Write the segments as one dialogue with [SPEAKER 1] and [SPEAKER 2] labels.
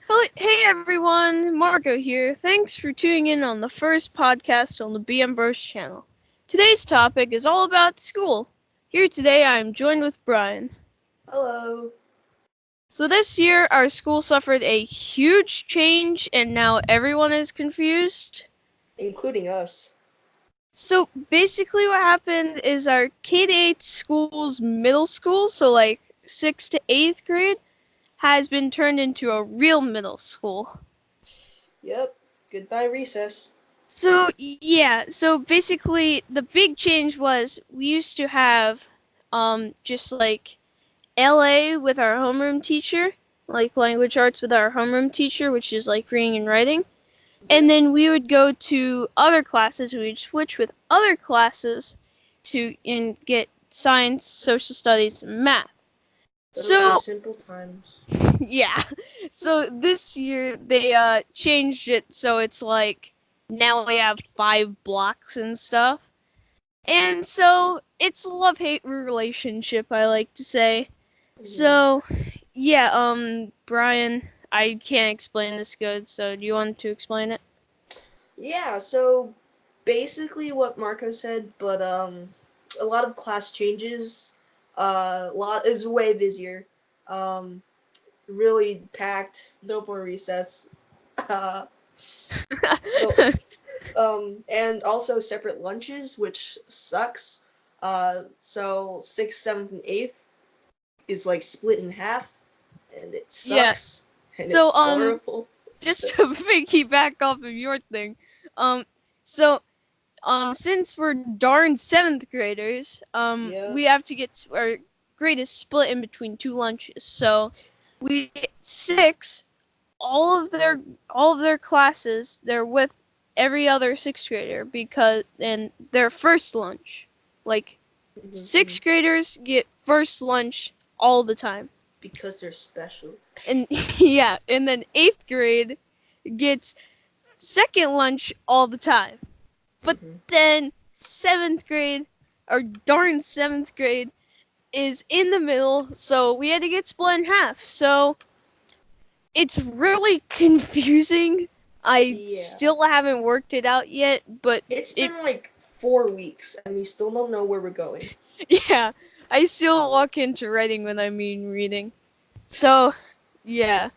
[SPEAKER 1] Hey everyone, Marco here. Thanks for tuning in on the first podcast on the BM Bros channel. Today's topic is all about school. Here today I am joined with Brian.
[SPEAKER 2] Hello.
[SPEAKER 1] So this year our school suffered a huge change and now everyone is confused.
[SPEAKER 2] Including us.
[SPEAKER 1] So basically what happened is our K-8 school's middle school, so like 6th to 8th grade, has been turned into a real middle school.
[SPEAKER 2] Yep. Goodbye recess.
[SPEAKER 1] So basically the big change was we used to have just like LA with our homeroom teacher, like language arts with our homeroom teacher, which is like reading and writing. And then we would go to other classes, we'd switch with other classes and get science, social studies, and math.
[SPEAKER 2] Those were
[SPEAKER 1] So
[SPEAKER 2] simple times.
[SPEAKER 1] yeah. So this year they changed it so it's like now we have 5 blocks and stuff. And so it's a love-hate relationship, I like to say. So yeah, Brian, I can't explain this good, so do you want to explain it?
[SPEAKER 2] Yeah, so basically what Marco said, but a lot of class changes. A lot is way busier. Um really packed, no more recess. So and also separate lunches, which sucks. So 6th, 7th, and 8th is like split in half, and it
[SPEAKER 1] Yeah.
[SPEAKER 2] sucks, and
[SPEAKER 1] So
[SPEAKER 2] it's horrible.
[SPEAKER 1] just to piggyback off of your thing, um so since we're darn 7th graders,
[SPEAKER 2] Yeah.
[SPEAKER 1] we have to get our grade is split in between 2 lunches. So we get 6, all of their classes, they're with every other 6th grader because and their first lunch. Like 6th graders get first lunch all the time.
[SPEAKER 2] Because they're special.
[SPEAKER 1] And yeah, and then 8th grade gets second lunch all the time. But then 7th grade, or darn 7th grade, is in the middle, so we had to get split in half. So it's really confusing. I still haven't worked it out yet, but
[SPEAKER 2] It's been like 4 weeks, and we still don't know where we're going.
[SPEAKER 1] yeah, I still walk into writing when I mean reading. So yeah,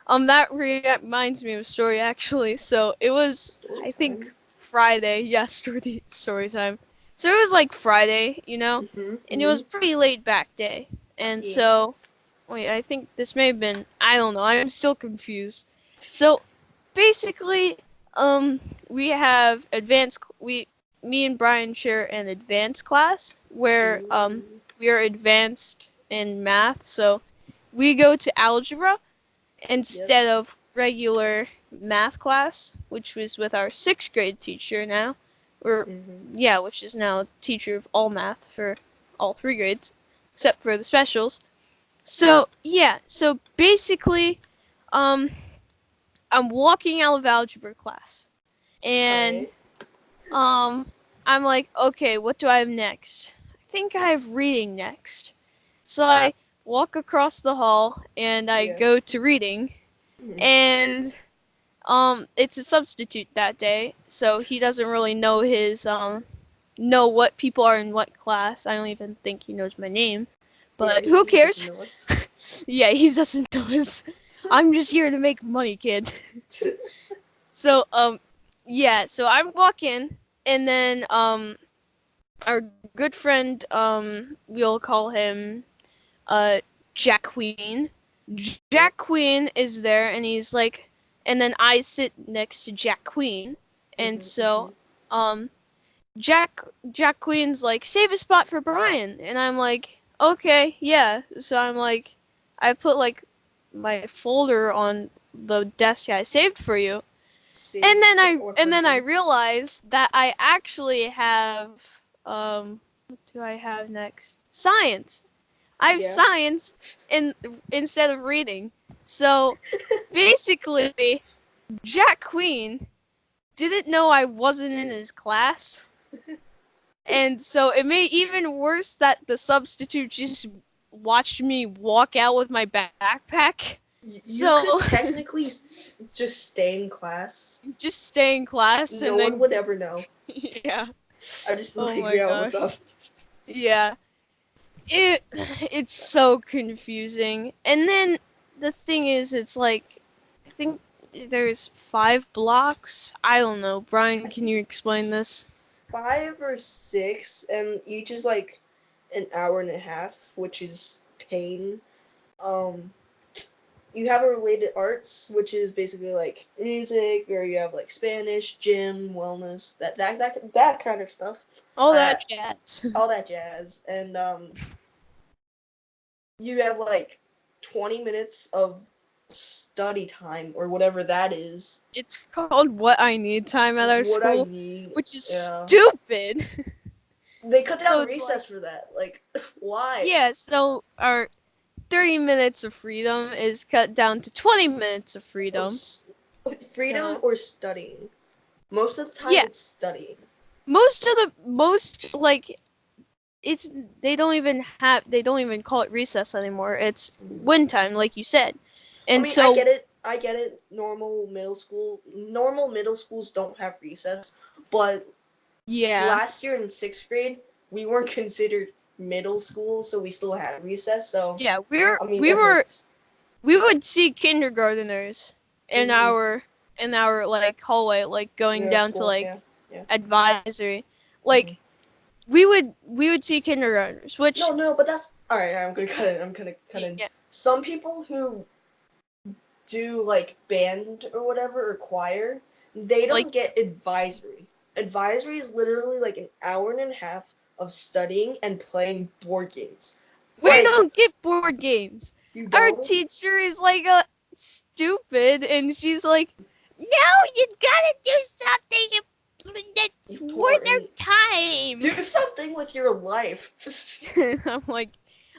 [SPEAKER 1] that reminds me of a story actually. So it was, I think, Friday. Yeah, story time. So it was like Friday, and it was pretty laid back day. And so, wait, I think this may have been, I don't know, I'm still confused. So basically, we have me and Brian share an advanced class where we are advanced in math. So we go to algebra instead of regular math class, which was with our 6th grade teacher now, which is now teacher of all math for all 3 grades, except for the specials. So yeah, so basically, um, I'm walking out of algebra class, and I'm like, okay, what do I have next? I think I have reading next. So I walk across the hall and I go to reading, and it's a substitute that day, so he doesn't really know know what people are in what class. I don't even think he knows my name, but who cares? Yeah, he doesn't know us. I'm just here to make money, kid. So yeah, so I'm walking, and then our good friend, we'll call him Jack Queen. Jack Queen is there, and he's like, and then I sit next to Jack Queen, and so Jack Queen's like, save a spot for Brian, and I'm like, okay, yeah. So I'm like, I put like my folder on the desk I saved for you, and then I realized that I actually have what do I have next? Science. I have science instead of reading. So basically, Jack Queen didn't know I wasn't in his class. And so it made even worse that the substitute just watched me walk out with my backpack.
[SPEAKER 2] You
[SPEAKER 1] So
[SPEAKER 2] could technically just stay in class.
[SPEAKER 1] just stay in class
[SPEAKER 2] No
[SPEAKER 1] and
[SPEAKER 2] one
[SPEAKER 1] then
[SPEAKER 2] would ever know.
[SPEAKER 1] yeah.
[SPEAKER 2] I just be
[SPEAKER 1] Oh
[SPEAKER 2] like,
[SPEAKER 1] my
[SPEAKER 2] yeah, what's
[SPEAKER 1] gosh.
[SPEAKER 2] up?
[SPEAKER 1] Yeah. It's so confusing. And then the thing is, it's like I think there's 5 blocks. I don't know. Brian,
[SPEAKER 2] I
[SPEAKER 1] can
[SPEAKER 2] think
[SPEAKER 1] you explain this?
[SPEAKER 2] 5 or 6, and each is like an hour and a half, which is pain. Um, you have a related arts, which is basically like music, or you have like Spanish, gym, wellness, that kind of stuff.
[SPEAKER 1] All
[SPEAKER 2] Uh,
[SPEAKER 1] that jazz.
[SPEAKER 2] all that jazz, and you have like 20 minutes of study time or whatever that is.
[SPEAKER 1] It's called What I Need Time at our
[SPEAKER 2] What I
[SPEAKER 1] school,
[SPEAKER 2] need,
[SPEAKER 1] which is
[SPEAKER 2] yeah.
[SPEAKER 1] stupid.
[SPEAKER 2] They cut
[SPEAKER 1] So
[SPEAKER 2] down
[SPEAKER 1] it's like,
[SPEAKER 2] recess for that. Like, why?
[SPEAKER 1] yeah, so our 30 minutes of freedom is cut down to 20 minutes of freedom.
[SPEAKER 2] Freedom
[SPEAKER 1] So,
[SPEAKER 2] or studying? Most of the time,
[SPEAKER 1] yeah,
[SPEAKER 2] it's studying.
[SPEAKER 1] most like it's they don't even call it recess anymore. It's
[SPEAKER 2] Mhm.
[SPEAKER 1] win time, like you said.
[SPEAKER 2] I
[SPEAKER 1] And
[SPEAKER 2] mean, I
[SPEAKER 1] so
[SPEAKER 2] get it. I get it. Normal middle schools don't have recess, but
[SPEAKER 1] yeah.
[SPEAKER 2] last year in 6th grade, we weren't considered middle school, so we still had recess. So,
[SPEAKER 1] Yeah,
[SPEAKER 2] I mean,
[SPEAKER 1] we
[SPEAKER 2] it
[SPEAKER 1] were
[SPEAKER 2] hurts.
[SPEAKER 1] we would see kindergarteners in
[SPEAKER 2] Mm-hmm.
[SPEAKER 1] our like hallway, like going
[SPEAKER 2] Yeah,
[SPEAKER 1] down to
[SPEAKER 2] school.
[SPEAKER 1] like
[SPEAKER 2] Yeah, yeah.
[SPEAKER 1] advisory.
[SPEAKER 2] Mm-hmm.
[SPEAKER 1] Like we would see kindergartners, which
[SPEAKER 2] No, but that's all right. I'm gonna cut it. I'm gonna cut in.
[SPEAKER 1] yeah,
[SPEAKER 2] Some people who do like band or whatever or choir, they
[SPEAKER 1] like
[SPEAKER 2] don't get advisory. Advisory is literally like an hour and a half of studying and playing board games.
[SPEAKER 1] we
[SPEAKER 2] Like,
[SPEAKER 1] don't get board games.
[SPEAKER 2] you
[SPEAKER 1] Our
[SPEAKER 2] don't?
[SPEAKER 1] teacher is like a stupid, and she's like, "No, you gotta do something that's worth
[SPEAKER 2] Important.
[SPEAKER 1] our
[SPEAKER 2] Do
[SPEAKER 1] time."
[SPEAKER 2] something with your life.
[SPEAKER 1] I'm like,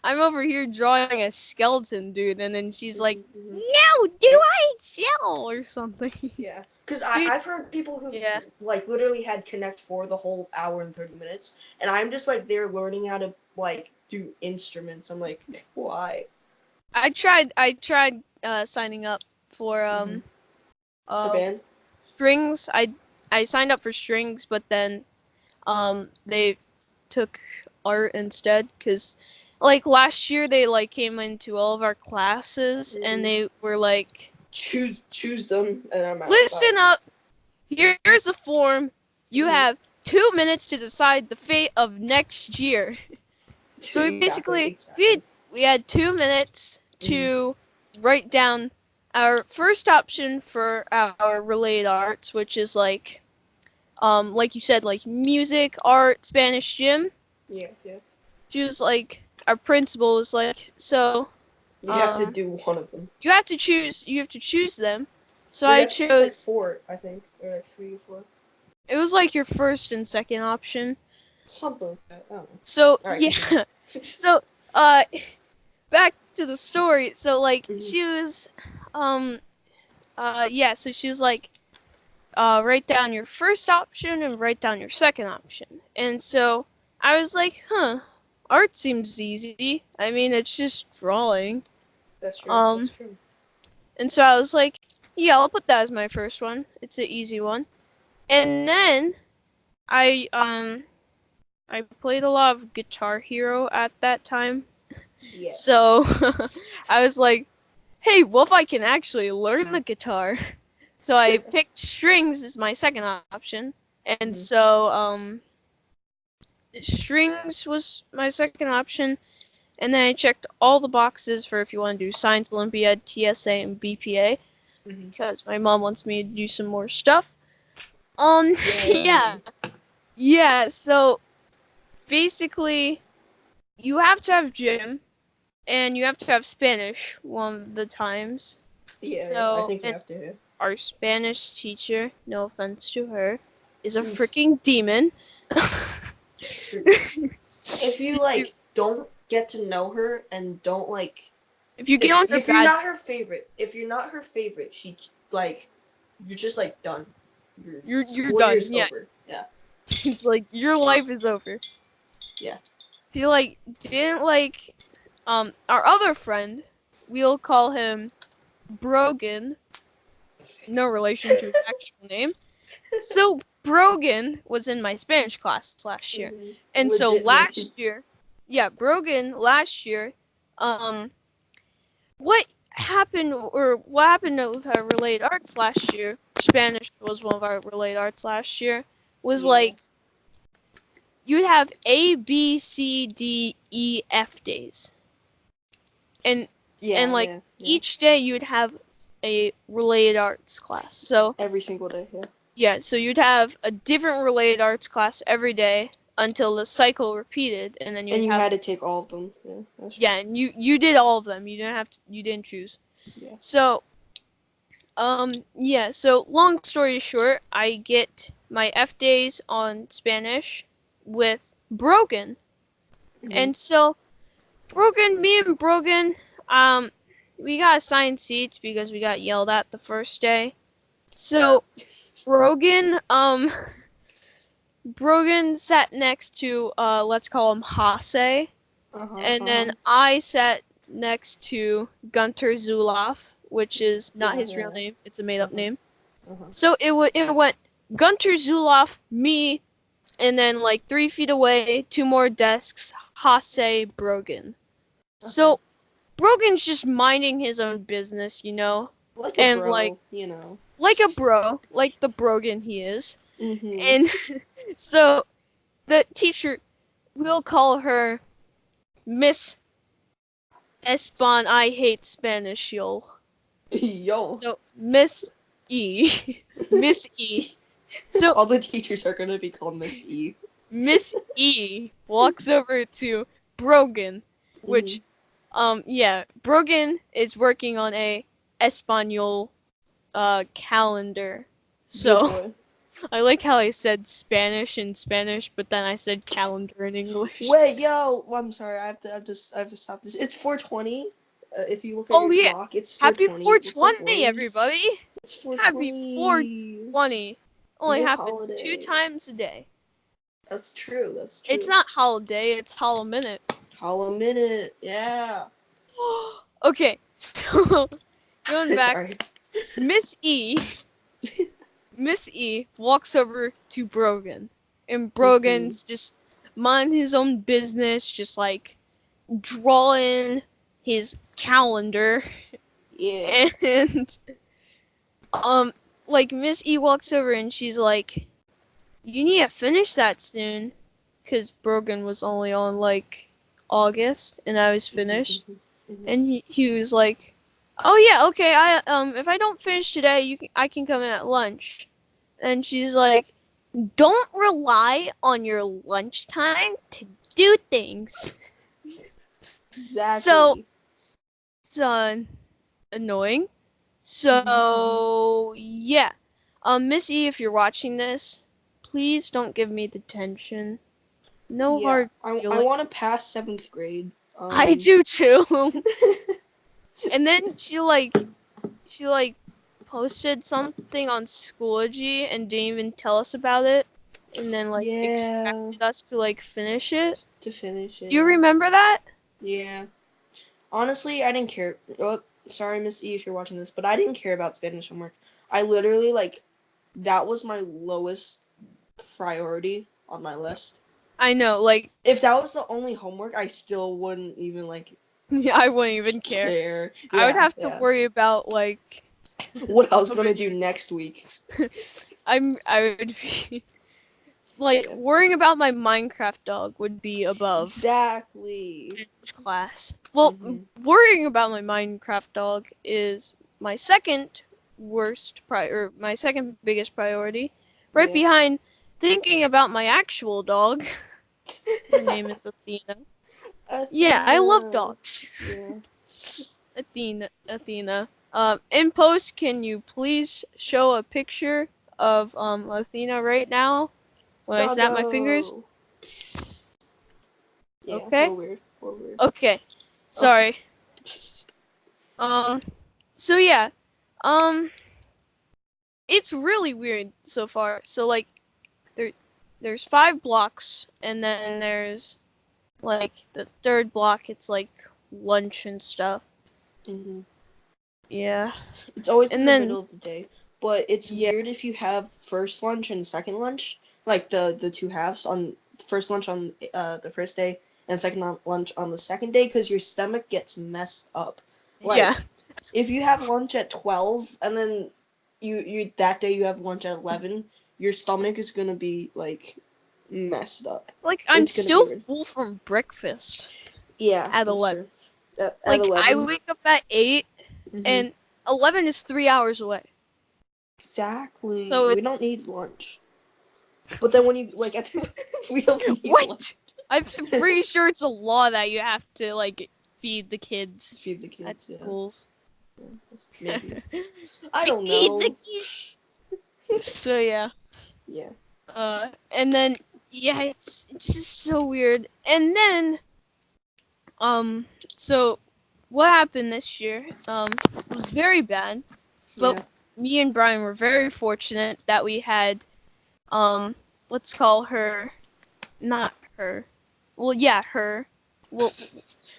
[SPEAKER 1] I'm over here drawing a skeleton dude, and then she's like,
[SPEAKER 2] Mhm, mhm.
[SPEAKER 1] "No, do IHL or something."
[SPEAKER 2] Yeah, because
[SPEAKER 1] Dude,
[SPEAKER 2] I've heard people who've
[SPEAKER 1] yeah.
[SPEAKER 2] like literally had Connect for the whole hour and 30 minutes, and I'm just like they're learning how to like do instruments. I'm like, why?
[SPEAKER 1] I tried signing up for
[SPEAKER 2] Hmm. For
[SPEAKER 1] uh
[SPEAKER 2] band?
[SPEAKER 1] strings. I signed up for strings, but then they took art instead because like last year they like came into all of our classes and
[SPEAKER 2] Hmm.
[SPEAKER 1] they were like,
[SPEAKER 2] Choose them, and I'm out. Bye.
[SPEAKER 1] listen up, here's the form, you
[SPEAKER 2] Hmm.
[SPEAKER 1] have 2 minutes to decide the fate of next year. So we
[SPEAKER 2] Exactly,
[SPEAKER 1] basically
[SPEAKER 2] exactly.
[SPEAKER 1] we had 2 minutes
[SPEAKER 2] Hmm.
[SPEAKER 1] to write down our first option for our related arts, which is like you said, like music, art, Spanish, gym.
[SPEAKER 2] Yeah, yeah.
[SPEAKER 1] She was like, our principal was like, so
[SPEAKER 2] You have to
[SPEAKER 1] um
[SPEAKER 2] do one of them,
[SPEAKER 1] you have to choose them. So
[SPEAKER 2] or you
[SPEAKER 1] I
[SPEAKER 2] have to choose like
[SPEAKER 1] chose,
[SPEAKER 2] four, I think, or like 3 or 4,
[SPEAKER 1] it was like your first and second option.
[SPEAKER 2] something like that. I don't know.
[SPEAKER 1] So
[SPEAKER 2] All right,
[SPEAKER 1] yeah.
[SPEAKER 2] continue.
[SPEAKER 1] So uh back to the story. So like
[SPEAKER 2] Hmm.
[SPEAKER 1] she was yeah, so she was like, write down your first option and write down your second option. And so I was like, huh, art seems easy. I mean, it's just drawing.
[SPEAKER 2] That's true. That's
[SPEAKER 1] Um,
[SPEAKER 2] true.
[SPEAKER 1] and so I was like, yeah, I'll put that as my first one. It's an easy one. And then I I played a lot of Guitar Hero at that time.
[SPEAKER 2] Yes.
[SPEAKER 1] So I was like, hey, what if I can actually learn the guitar? So I picked strings as my second option. And
[SPEAKER 2] Hmm.
[SPEAKER 1] so strings was my second option. And then I checked all the boxes for if you want to do Science Olympiad, TSA, and BPA
[SPEAKER 2] Hmm.
[SPEAKER 1] because my mom wants me to do some more stuff. Yeah,
[SPEAKER 2] Yay.
[SPEAKER 1] yeah. So basically, you have to have gym and you have to have Spanish one of the times.
[SPEAKER 2] Yeah, I
[SPEAKER 1] So,
[SPEAKER 2] think you
[SPEAKER 1] and
[SPEAKER 2] have to.
[SPEAKER 1] our Spanish teacher, no offense to her, is a
[SPEAKER 2] Oof.
[SPEAKER 1] freaking demon.
[SPEAKER 2] True. If you like don't get to know her and don't like
[SPEAKER 1] If you get on her
[SPEAKER 2] if you're
[SPEAKER 1] bad,
[SPEAKER 2] not her favorite, she like you're just like done. Your
[SPEAKER 1] you're
[SPEAKER 2] school
[SPEAKER 1] done.
[SPEAKER 2] year's
[SPEAKER 1] Yeah,
[SPEAKER 2] over. Yeah.
[SPEAKER 1] it's like your life is over.
[SPEAKER 2] Yeah.
[SPEAKER 1] She like didn't like our other friend. We'll call him Brogan, no relation to his actual name. So Brogan was in my Spanish class last year. And so
[SPEAKER 2] Legit name.
[SPEAKER 1] last year, yeah, Brogan last year, what what happened with our related arts last year, Spanish was one of our related arts last year, was like, you'd have A, B, C, D, E, F days. And each day you'd have a related arts class. So
[SPEAKER 2] every single day, yeah.
[SPEAKER 1] yeah, so you'd have a different related arts class every day until the cycle repeated, and then
[SPEAKER 2] you had to take all of them. Yeah, that's true.
[SPEAKER 1] Yeah, and you did all of them. You didn't choose.
[SPEAKER 2] Yeah.
[SPEAKER 1] So so long story short, I get my F days on Spanish with Brogan. And so me and Brogan, we got assigned seats because we got yelled at the first day. So Brogan sat next to let's call him Hase. And then I sat next to Gunter Zuloff, which is not his real name. It's a made-up name. So it went Gunter Zuloff, me, and then like 3 feet away, 2 more desks, Hase, Brogan. So Brogan's just minding his own business, you know?
[SPEAKER 2] Like a bro, you know.
[SPEAKER 1] Like a bro, like the Brogan he is. And so the teacher, we'll call her Miss Espan, I hate Spanish, yo.
[SPEAKER 2] Yo.
[SPEAKER 1] So, Miss E. Miss E. So
[SPEAKER 2] all the teachers are gonna be called Miss E.
[SPEAKER 1] Miss E walks over to Brogan, which, Brogan is working on a Espanol calendar. So I like how I said Spanish in Spanish, but then I said calendar in English.
[SPEAKER 2] Wait, yo! Well, I'm sorry. I have to stop this. It's 420. If you look at your clock, it's 420.
[SPEAKER 1] Happy 420, everybody!
[SPEAKER 2] It's 420.
[SPEAKER 1] Happy 420. Only happens 2 times a day.
[SPEAKER 2] That's true. That's true.
[SPEAKER 1] It's not holiday. It's Hollow Minute.
[SPEAKER 2] Hollow Minute. Yeah.
[SPEAKER 1] Okay, so going back,
[SPEAKER 2] Sorry.
[SPEAKER 1] Miss E walks over to Brogan, and Brogan's just mind his own business, just like drawing his calendar.
[SPEAKER 2] Yeah.
[SPEAKER 1] And like Miss E walks over and she's like, "You need to finish that soon," because Brogan was only on like August, and I was finished. And he was like, "Oh yeah, okay. If I don't finish today, I can come in at lunch." And she's like, "Don't rely on your lunchtime to do things."
[SPEAKER 2] Exactly.
[SPEAKER 1] So, annoying. So yeah, Miss E, if you're watching this, please don't give me detention. No hard feelings.
[SPEAKER 2] I want to pass 7th grade.
[SPEAKER 1] I do too. And then she posted something on Schoology and didn't even tell us about it, and then expected us to finish it. Do you remember that?
[SPEAKER 2] Yeah. Honestly, I didn't care. Oh, sorry, Miss E, if you're watching this, but I didn't care about Spanish homework. I literally that was my lowest priority on my list.
[SPEAKER 1] I know,
[SPEAKER 2] if that was the only homework, I still wouldn't even
[SPEAKER 1] yeah, I wouldn't even care. I would have to worry about
[SPEAKER 2] what I was gonna do next week.
[SPEAKER 1] I would be worrying about my Minecraft dog would be above
[SPEAKER 2] exactly
[SPEAKER 1] class. Well, worrying about my Minecraft dog is my second my second biggest priority, right behind thinking about my actual dog. Her name is Athena. Yeah, I love dogs. Yeah. Athena. In post, can you please show a picture of Athena right now when I snap my fingers?
[SPEAKER 2] Yeah,
[SPEAKER 1] okay.
[SPEAKER 2] We're weird.
[SPEAKER 1] Okay. Sorry.
[SPEAKER 2] Okay.
[SPEAKER 1] So yeah. It's really weird so far. So there's 5 blocks, and then there's the 3rd block. It's lunch and stuff. Yeah.
[SPEAKER 2] It's always in
[SPEAKER 1] And
[SPEAKER 2] the
[SPEAKER 1] then
[SPEAKER 2] middle of the day. But it's
[SPEAKER 1] yeah,
[SPEAKER 2] weird if you have first lunch and second lunch, like the two halves on first lunch on the first day and second lunch on the second day, because your stomach gets messed up.
[SPEAKER 1] yeah.
[SPEAKER 2] Like if you have lunch at 12 and then you that day you have lunch at 11, your stomach is gonna be like messed up.
[SPEAKER 1] Like I'm
[SPEAKER 2] It's gonna be
[SPEAKER 1] still
[SPEAKER 2] weird.
[SPEAKER 1] full from breakfast
[SPEAKER 2] Yeah,
[SPEAKER 1] at
[SPEAKER 2] that's
[SPEAKER 1] 11.
[SPEAKER 2] true. At
[SPEAKER 1] Like I
[SPEAKER 2] 11.
[SPEAKER 1] wake up at 8
[SPEAKER 2] Mm-hmm.
[SPEAKER 1] and 11 is 3 hours away.
[SPEAKER 2] Exactly.
[SPEAKER 1] So
[SPEAKER 2] We don't
[SPEAKER 1] it's
[SPEAKER 2] need lunch. But then when you like at we don't need lunch.
[SPEAKER 1] what? I'm pretty sure it's a law that you have to like feed the kids
[SPEAKER 2] Feed the
[SPEAKER 1] at
[SPEAKER 2] kids, yeah.
[SPEAKER 1] schools.
[SPEAKER 2] Maybe. I don't
[SPEAKER 1] Feed the
[SPEAKER 2] know.
[SPEAKER 1] kids. So yeah.
[SPEAKER 2] Yeah.
[SPEAKER 1] And then yeah, it's just so weird. And then um so what happened this year was very bad,
[SPEAKER 2] Yeah.
[SPEAKER 1] but me and Brian were very fortunate that we had let's call her not her. Well, yeah, her. Well,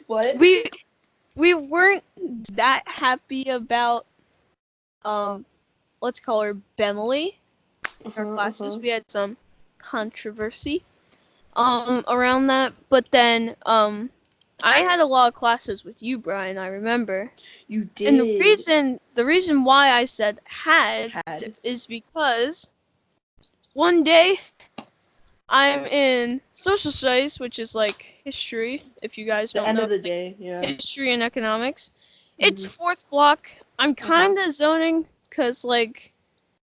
[SPEAKER 2] What?
[SPEAKER 1] we we weren't that happy about um let's call her Bemily in our classes. We had some controversy around that, but then I had a lot of classes with you, Brian, I remember.
[SPEAKER 2] You
[SPEAKER 1] And
[SPEAKER 2] did.
[SPEAKER 1] the reason why I said had
[SPEAKER 2] Had.
[SPEAKER 1] is because one day I'm in social studies, which is like history, if you guys
[SPEAKER 2] The
[SPEAKER 1] don't
[SPEAKER 2] end
[SPEAKER 1] know,
[SPEAKER 2] of the
[SPEAKER 1] like,
[SPEAKER 2] day, yeah.
[SPEAKER 1] history and economics. It's
[SPEAKER 2] Mhm.
[SPEAKER 1] fourth block. I'm kind of zoning because like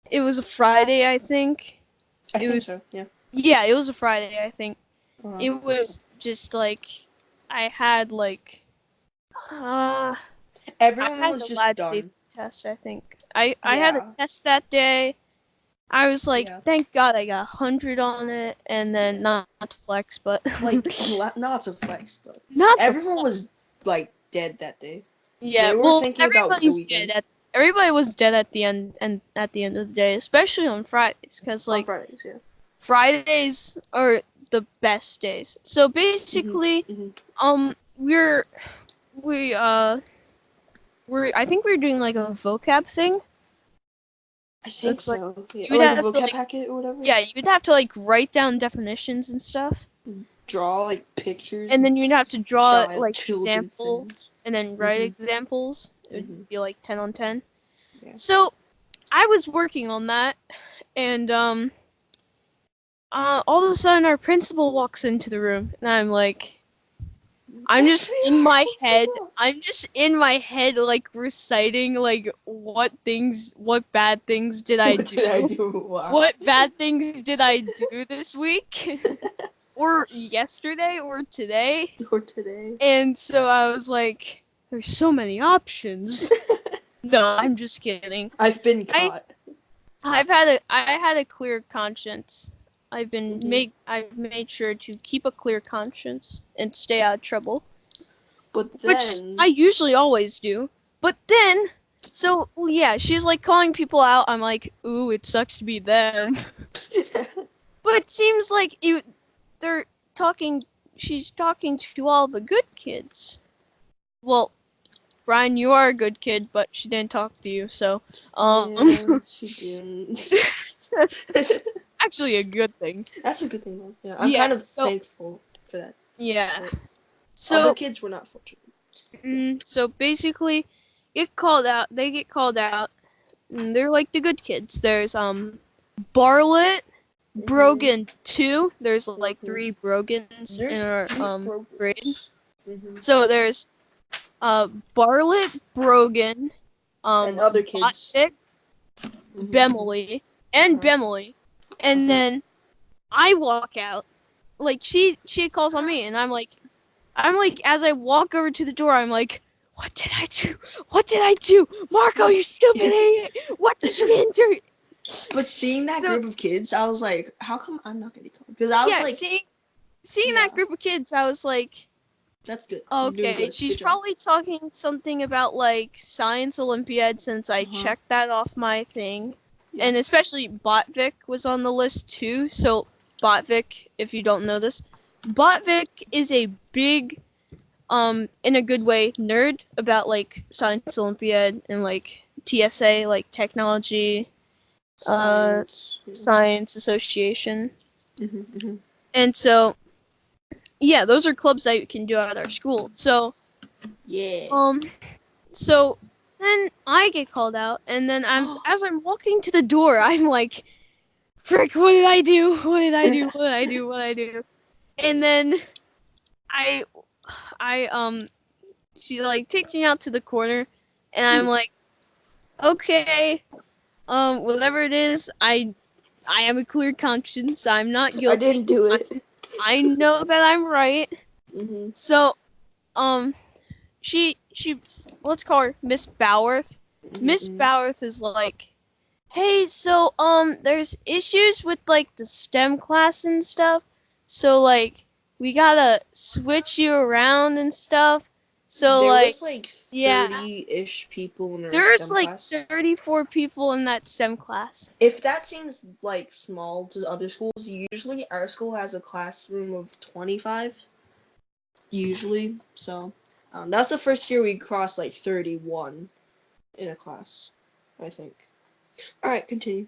[SPEAKER 1] it was a Friday, I think.
[SPEAKER 2] I
[SPEAKER 1] It
[SPEAKER 2] think
[SPEAKER 1] was
[SPEAKER 2] so, yeah.
[SPEAKER 1] yeah, it was a Friday, I think.
[SPEAKER 2] Uh-huh.
[SPEAKER 1] It was just like I had like I
[SPEAKER 2] Everyone
[SPEAKER 1] had
[SPEAKER 2] was
[SPEAKER 1] the
[SPEAKER 2] just
[SPEAKER 1] lab safety
[SPEAKER 2] done.
[SPEAKER 1] test, I think. I had a
[SPEAKER 2] Yeah.
[SPEAKER 1] test that day. I was like,
[SPEAKER 2] Yeah.
[SPEAKER 1] thank God I got 100 on it, and then not to flex, but
[SPEAKER 2] Like not to flex, but
[SPEAKER 1] not to
[SPEAKER 2] everyone
[SPEAKER 1] flex.
[SPEAKER 2] was like dead that day.
[SPEAKER 1] Yeah,
[SPEAKER 2] They were
[SPEAKER 1] well,
[SPEAKER 2] thinking about the weekend
[SPEAKER 1] everybody was dead at the end and at the end of the day, especially on Fridays, because
[SPEAKER 2] on
[SPEAKER 1] like
[SPEAKER 2] Fridays, yeah.
[SPEAKER 1] Fridays are the best days. So
[SPEAKER 2] Mhm.
[SPEAKER 1] basically,
[SPEAKER 2] Mhm.
[SPEAKER 1] we're we I think we're doing like a vocab thing.
[SPEAKER 2] I think
[SPEAKER 1] It's like
[SPEAKER 2] so. Yeah.
[SPEAKER 1] you'd
[SPEAKER 2] Like a
[SPEAKER 1] have to
[SPEAKER 2] vocab
[SPEAKER 1] like
[SPEAKER 2] packet or whatever.
[SPEAKER 1] yeah, you'd have to like write down definitions and stuff,
[SPEAKER 2] Draw like pictures
[SPEAKER 1] and
[SPEAKER 2] and
[SPEAKER 1] then you'd have to draw
[SPEAKER 2] child
[SPEAKER 1] like
[SPEAKER 2] children
[SPEAKER 1] example
[SPEAKER 2] things.
[SPEAKER 1] and then write
[SPEAKER 2] Mhm.
[SPEAKER 1] examples. It
[SPEAKER 2] Mhm.
[SPEAKER 1] would be like 10 on 10.
[SPEAKER 2] Yeah.
[SPEAKER 1] So I was working on that, and all of a sudden our principal walks into the room, and I'm like, I'm just in my head, like reciting, like what bad things did I
[SPEAKER 2] What did I
[SPEAKER 1] do?
[SPEAKER 2] do? Wow.
[SPEAKER 1] What bad things did I do this week? Or yesterday, or today?
[SPEAKER 2] Or today.
[SPEAKER 1] And so I was like, there's so many options. No, I'm just kidding.
[SPEAKER 2] I've been
[SPEAKER 1] I
[SPEAKER 2] caught.
[SPEAKER 1] I had a clear conscience.
[SPEAKER 2] Mhm.
[SPEAKER 1] I've made sure to keep a clear conscience and stay out of trouble,
[SPEAKER 2] But
[SPEAKER 1] which
[SPEAKER 2] then
[SPEAKER 1] I usually always do. But then, so well, yeah, she's like calling people out. I'm like, ooh, it sucks to be them. But it seems like they're talking. She's talking to all the good kids. Well, Brian, you are a good kid, but she didn't talk to you, so
[SPEAKER 2] yeah, she didn't.
[SPEAKER 1] actually a good thing.
[SPEAKER 2] That's a good thing though. Yeah, I'm
[SPEAKER 1] Yeah.
[SPEAKER 2] kind of
[SPEAKER 1] So
[SPEAKER 2] thankful for that.
[SPEAKER 1] yeah.
[SPEAKER 2] But other
[SPEAKER 1] So
[SPEAKER 2] kids were not fortunate.
[SPEAKER 1] so basically, get called out. They get called out. And they're like the good kids. There's Bartlett,
[SPEAKER 2] Mhm.
[SPEAKER 1] Brogan 2. There's like
[SPEAKER 2] Mhm.
[SPEAKER 1] 3 Brogans in
[SPEAKER 2] There's
[SPEAKER 1] our
[SPEAKER 2] 3
[SPEAKER 1] grade.
[SPEAKER 2] programs. Mhm.
[SPEAKER 1] So there's Bartlett, Brogan,
[SPEAKER 2] And other kids.
[SPEAKER 1] Botvic,
[SPEAKER 2] Mhm.
[SPEAKER 1] Bemily, and
[SPEAKER 2] Uh-huh.
[SPEAKER 1] Bemily, and then I walk out. Like she calls on me, and I'm like as I walk over to the door, I'm like, what did I do? What did I do, Marco? You stupid idiot! What did you get into?
[SPEAKER 2] But seeing that
[SPEAKER 1] So
[SPEAKER 2] group of kids, I was like, how come I'm not getting called? Because I was
[SPEAKER 1] yeah,
[SPEAKER 2] like,
[SPEAKER 1] seeing that
[SPEAKER 2] yeah,
[SPEAKER 1] group of kids, I was like,
[SPEAKER 2] that's good. You're doing
[SPEAKER 1] okay,
[SPEAKER 2] good.
[SPEAKER 1] she's
[SPEAKER 2] Good job.
[SPEAKER 1] probably talking something about like science Olympiad since I
[SPEAKER 2] Uh-huh.
[SPEAKER 1] checked that off my thing.
[SPEAKER 2] Yeah.
[SPEAKER 1] And especially Botvic was on the list too. So Botvic, if you don't know this, Botvic is a big in a good way, nerd about like Science Olympiad and like TSA, like Technology
[SPEAKER 2] Science.
[SPEAKER 1] Science Association.
[SPEAKER 2] Mm-hmm.
[SPEAKER 1] And so, yeah, those are clubs that you can do at our school. So,
[SPEAKER 2] Yeah.
[SPEAKER 1] so then I get called out, and then as I'm walking to the door, I'm like, frick, what did I do? What did I do? What did I do? What did I do? And then I, she like takes me out to the corner, and I'm like, okay, whatever it is, I am a clear conscience. I'm not guilty.
[SPEAKER 2] I didn't do it.
[SPEAKER 1] I know that I'm right.
[SPEAKER 2] Mm-hmm.
[SPEAKER 1] So, she let's call her Miss Bowerth. Miss Bowerth is like, hey, so there's issues with like the STEM class and stuff. So like we gotta switch you around and stuff. So
[SPEAKER 2] there
[SPEAKER 1] like
[SPEAKER 2] was like
[SPEAKER 1] yeah,
[SPEAKER 2] 30-ish people in our
[SPEAKER 1] there's
[SPEAKER 2] STEM
[SPEAKER 1] like
[SPEAKER 2] class.
[SPEAKER 1] 34 people in that STEM class.
[SPEAKER 2] If that seems like small to other schools, usually our school has a classroom of 25. Usually, so that's the first year we crossed like 31 in a class, I think. All right, continue.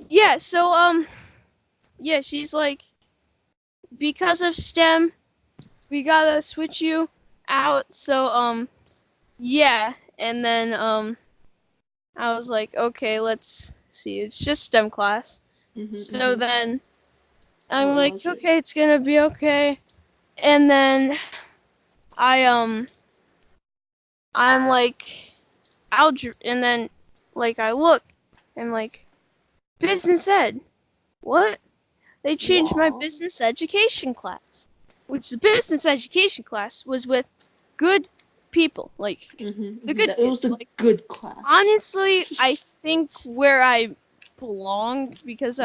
[SPEAKER 1] Yeah, so yeah, she's like, because of STEM, we gotta switch you out. So yeah, and then I was like, okay, let's see. It's just STEM class. So then I'm
[SPEAKER 2] What
[SPEAKER 1] like,
[SPEAKER 2] was it?
[SPEAKER 1] okay, it's gonna be okay. And then I I'm like, and then like I look, I'm like, business ed. What? They changed my
[SPEAKER 2] Wow.
[SPEAKER 1] business education class, which the business education class was with good people, like the good
[SPEAKER 2] It was
[SPEAKER 1] kids.
[SPEAKER 2] the
[SPEAKER 1] Like,
[SPEAKER 2] good class.
[SPEAKER 1] honestly, I think where I belonged because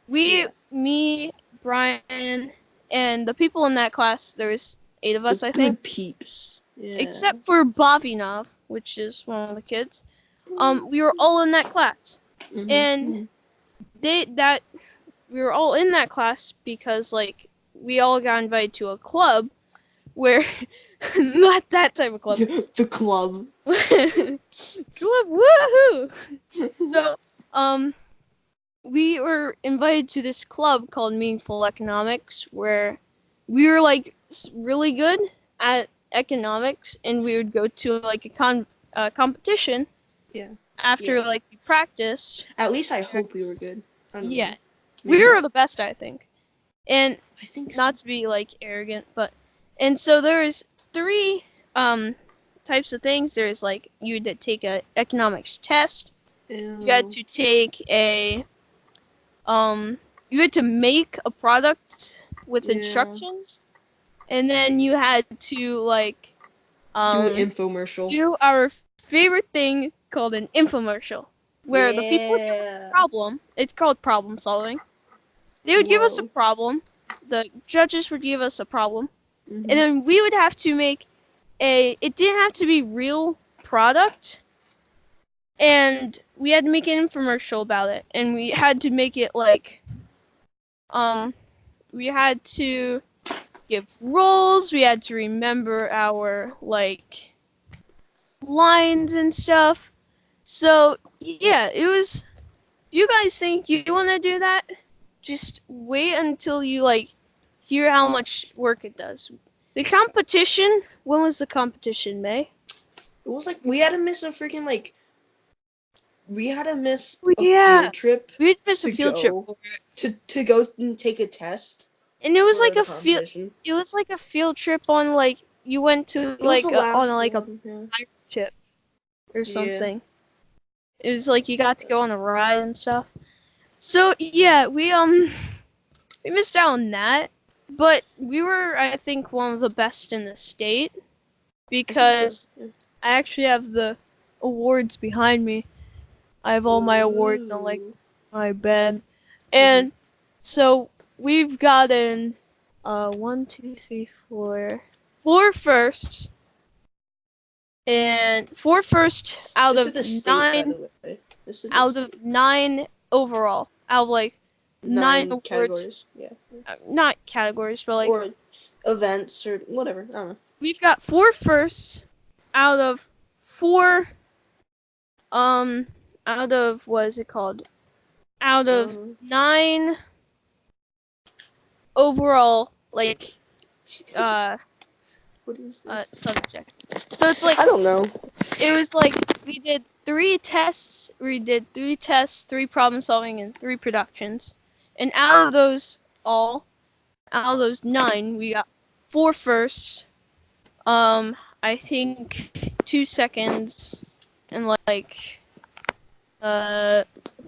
[SPEAKER 1] me, Brian, and the people in that class. There was 8 of us,
[SPEAKER 2] the
[SPEAKER 1] I think,
[SPEAKER 2] good peeps. Yeah.
[SPEAKER 1] except for Bavinov, which is one of the kids. We were all in that class, and we were all in that class because like we all got invited to a club where not that type of club.
[SPEAKER 2] The club.
[SPEAKER 1] Club, woohoo! So, we were invited to this club called Meaningful Economics, where we were like really good at economics, and we would go to like a competition.
[SPEAKER 2] Yeah.
[SPEAKER 1] After like we practiced.
[SPEAKER 2] At least I hope we were good. I don't know.
[SPEAKER 1] We were the best, I think. And
[SPEAKER 2] I think
[SPEAKER 1] not to be like arrogant, but and so there was 3 types of things. There's like you had to take a economics test.
[SPEAKER 2] Ew.
[SPEAKER 1] You had to take a you had to make a product with instructions, and then you had to like
[SPEAKER 2] do an infomercial.
[SPEAKER 1] Do our favorite thing called an infomercial, where the people would give us a problem. It's called problem solving. They would give us a problem. The judges would give us a problem, and then we would have to make it didn't have to be real product, and we had to make an infomercial about it, and we had to make it like we had to give roles, we had to remember our like lines and stuff. So yeah, it was. You guys think you want to do that? Just wait until you like hear how much work it does. The competition. When was the competition, May?
[SPEAKER 2] It was like we had to miss a freaking like. We had to miss a
[SPEAKER 1] field
[SPEAKER 2] trip.
[SPEAKER 1] We'd miss a field trip for
[SPEAKER 2] it. To go and take a test.
[SPEAKER 1] And it was like a field. It was like a field trip on like you went to like on like a trip or something. It was like you got to go on a ride and stuff. So yeah, we missed out on that, but we were I think one of the best in the state because I actually have the awards behind me. I have all my awards on like my bed, and so we've gotten 1, 2, 3, 4 firsts, and 4 firsts out of 9. Out of 9 overall, out of like 9 awards.
[SPEAKER 2] Categories. Yeah.
[SPEAKER 1] Not categories, but like
[SPEAKER 2] or events or whatever. I don't know.
[SPEAKER 1] we've got 4 firsts out of 4 out of what is it called? Out of
[SPEAKER 2] Uh-huh.
[SPEAKER 1] 9 overall like uh
[SPEAKER 2] What is this?
[SPEAKER 1] subject. So it's like
[SPEAKER 2] I don't know.
[SPEAKER 1] it was like we did 3 tests, 3 problem solving and 3 productions. And out of those 9, we got 4 firsts. I think 2 seconds and like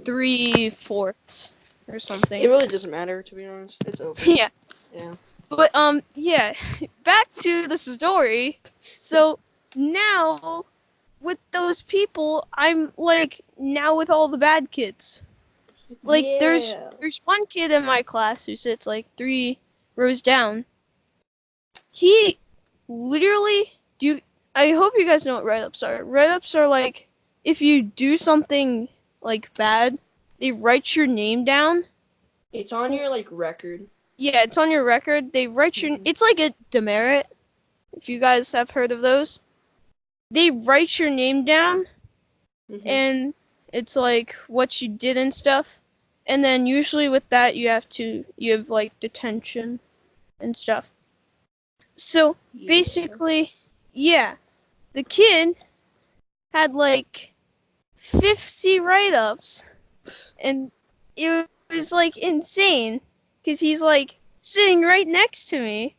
[SPEAKER 1] 3 fourths or something.
[SPEAKER 2] It really doesn't matter, to be honest. It's over.
[SPEAKER 1] Yeah.
[SPEAKER 2] Yeah.
[SPEAKER 1] But yeah, back to the story. So now with those people, I'm like now with all the bad kids. Like
[SPEAKER 2] Yeah.
[SPEAKER 1] there's one kid in my class who sits like 3 rows down. He literally do. I hope you guys know what write-ups are. Write-ups are like if you do something like bad, they write your name down.
[SPEAKER 2] It's on your like record.
[SPEAKER 1] Yeah, it's on your record. They write your. It's like a demerit. If you guys have heard of those, they write your name down,
[SPEAKER 2] Mm-hmm.
[SPEAKER 1] and it's like what you did and stuff. And then usually with that, you have like detention and stuff. So
[SPEAKER 2] Yeah.
[SPEAKER 1] basically, yeah, the kid had like 50 write-ups, and it was like insane because he's like sitting right next to me,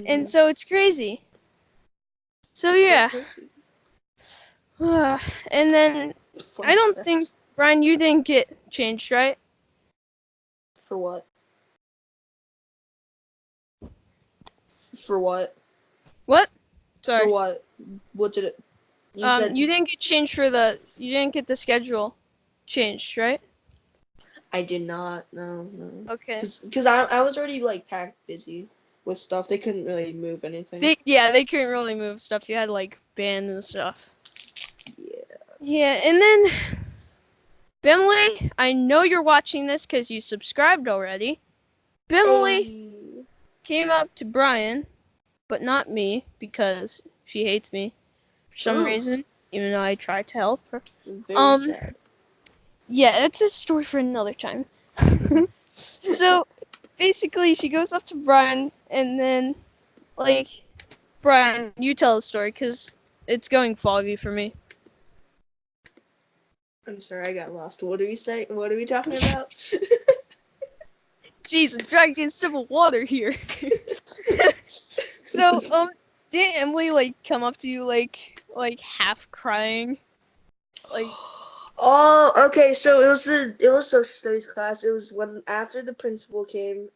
[SPEAKER 1] and so it's crazy. So yeah, and then
[SPEAKER 2] Fun
[SPEAKER 1] I don't
[SPEAKER 2] facts.
[SPEAKER 1] think Brian, you didn't get changed, right?
[SPEAKER 2] For what? For what?
[SPEAKER 1] What?
[SPEAKER 2] For
[SPEAKER 1] Sorry.
[SPEAKER 2] what? What did it? You said
[SPEAKER 1] You didn't get changed you didn't get the schedule changed, right?
[SPEAKER 2] I did not. No, no.
[SPEAKER 1] Okay.
[SPEAKER 2] Because I was already like packed busy with stuff. They couldn't really move anything.
[SPEAKER 1] They couldn't really move stuff. You had like band and stuff.
[SPEAKER 2] Yeah.
[SPEAKER 1] Yeah, and then Bimley, I know you're watching this because you subscribed already. Bimley
[SPEAKER 2] Hey.
[SPEAKER 1] came up to Brian, but not me because she hates me for some reason, even though I tried to help her.
[SPEAKER 2] Very sad.
[SPEAKER 1] Yeah, that's a story for another time. So basically, she goes up to Brian, and then like, Brian, you tell the story because it's going foggy for me.
[SPEAKER 2] I'm sorry, I got lost. What are we saying? What are we talking about?
[SPEAKER 1] Jeez, I'm trying to get civil water here. So, did Emily like come up to you like half crying? Like,
[SPEAKER 2] Oh, okay. So it was social studies class. It was when after the principal came.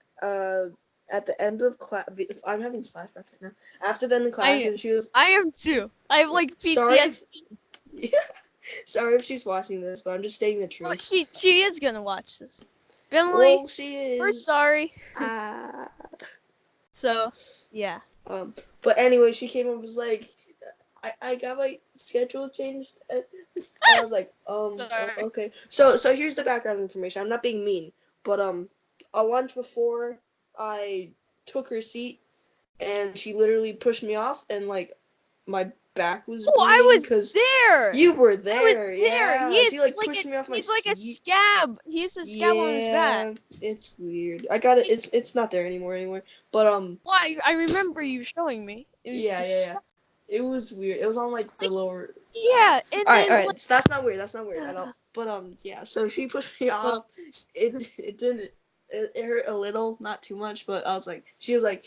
[SPEAKER 2] At the end of class, I'm having flashbacks right now. After the end of class, and she was.
[SPEAKER 1] I am too. I have like
[SPEAKER 2] Sorry.
[SPEAKER 1] PTSD.
[SPEAKER 2] Yeah. Sorry if she's watching this, but I'm just stating the truth.
[SPEAKER 1] Well, she is gonna watch this. Emily,
[SPEAKER 2] Well, she is.
[SPEAKER 1] we're sorry.
[SPEAKER 2] Ah.
[SPEAKER 1] So, yeah.
[SPEAKER 2] But anyway, she came up and was like, I got my schedule changed. And I was like,
[SPEAKER 1] Sorry.
[SPEAKER 2] okay. So here's the background information. I'm not being mean, but a lunch before I took her seat, and she literally pushed me off, and like my back was
[SPEAKER 1] Oh, I
[SPEAKER 2] bleeding
[SPEAKER 1] was
[SPEAKER 2] because
[SPEAKER 1] there.
[SPEAKER 2] you were
[SPEAKER 1] I
[SPEAKER 2] there.
[SPEAKER 1] was there.
[SPEAKER 2] Yeah, she like pushed me off my
[SPEAKER 1] He's like a
[SPEAKER 2] seat.
[SPEAKER 1] scab. He has a scab on his back.
[SPEAKER 2] Yeah, it's weird. I got it. It's not there anymore. But
[SPEAKER 1] Well, I remember you showing me. It was
[SPEAKER 2] yeah. It was weird. It was on like the lower.
[SPEAKER 1] Yeah, and
[SPEAKER 2] All
[SPEAKER 1] then
[SPEAKER 2] right.
[SPEAKER 1] like,
[SPEAKER 2] That's not weird. That's not weird at all. But yeah. So she pushed me
[SPEAKER 1] well,
[SPEAKER 2] off. It didn't. It hurt a little, not too much. But I was like, she was like,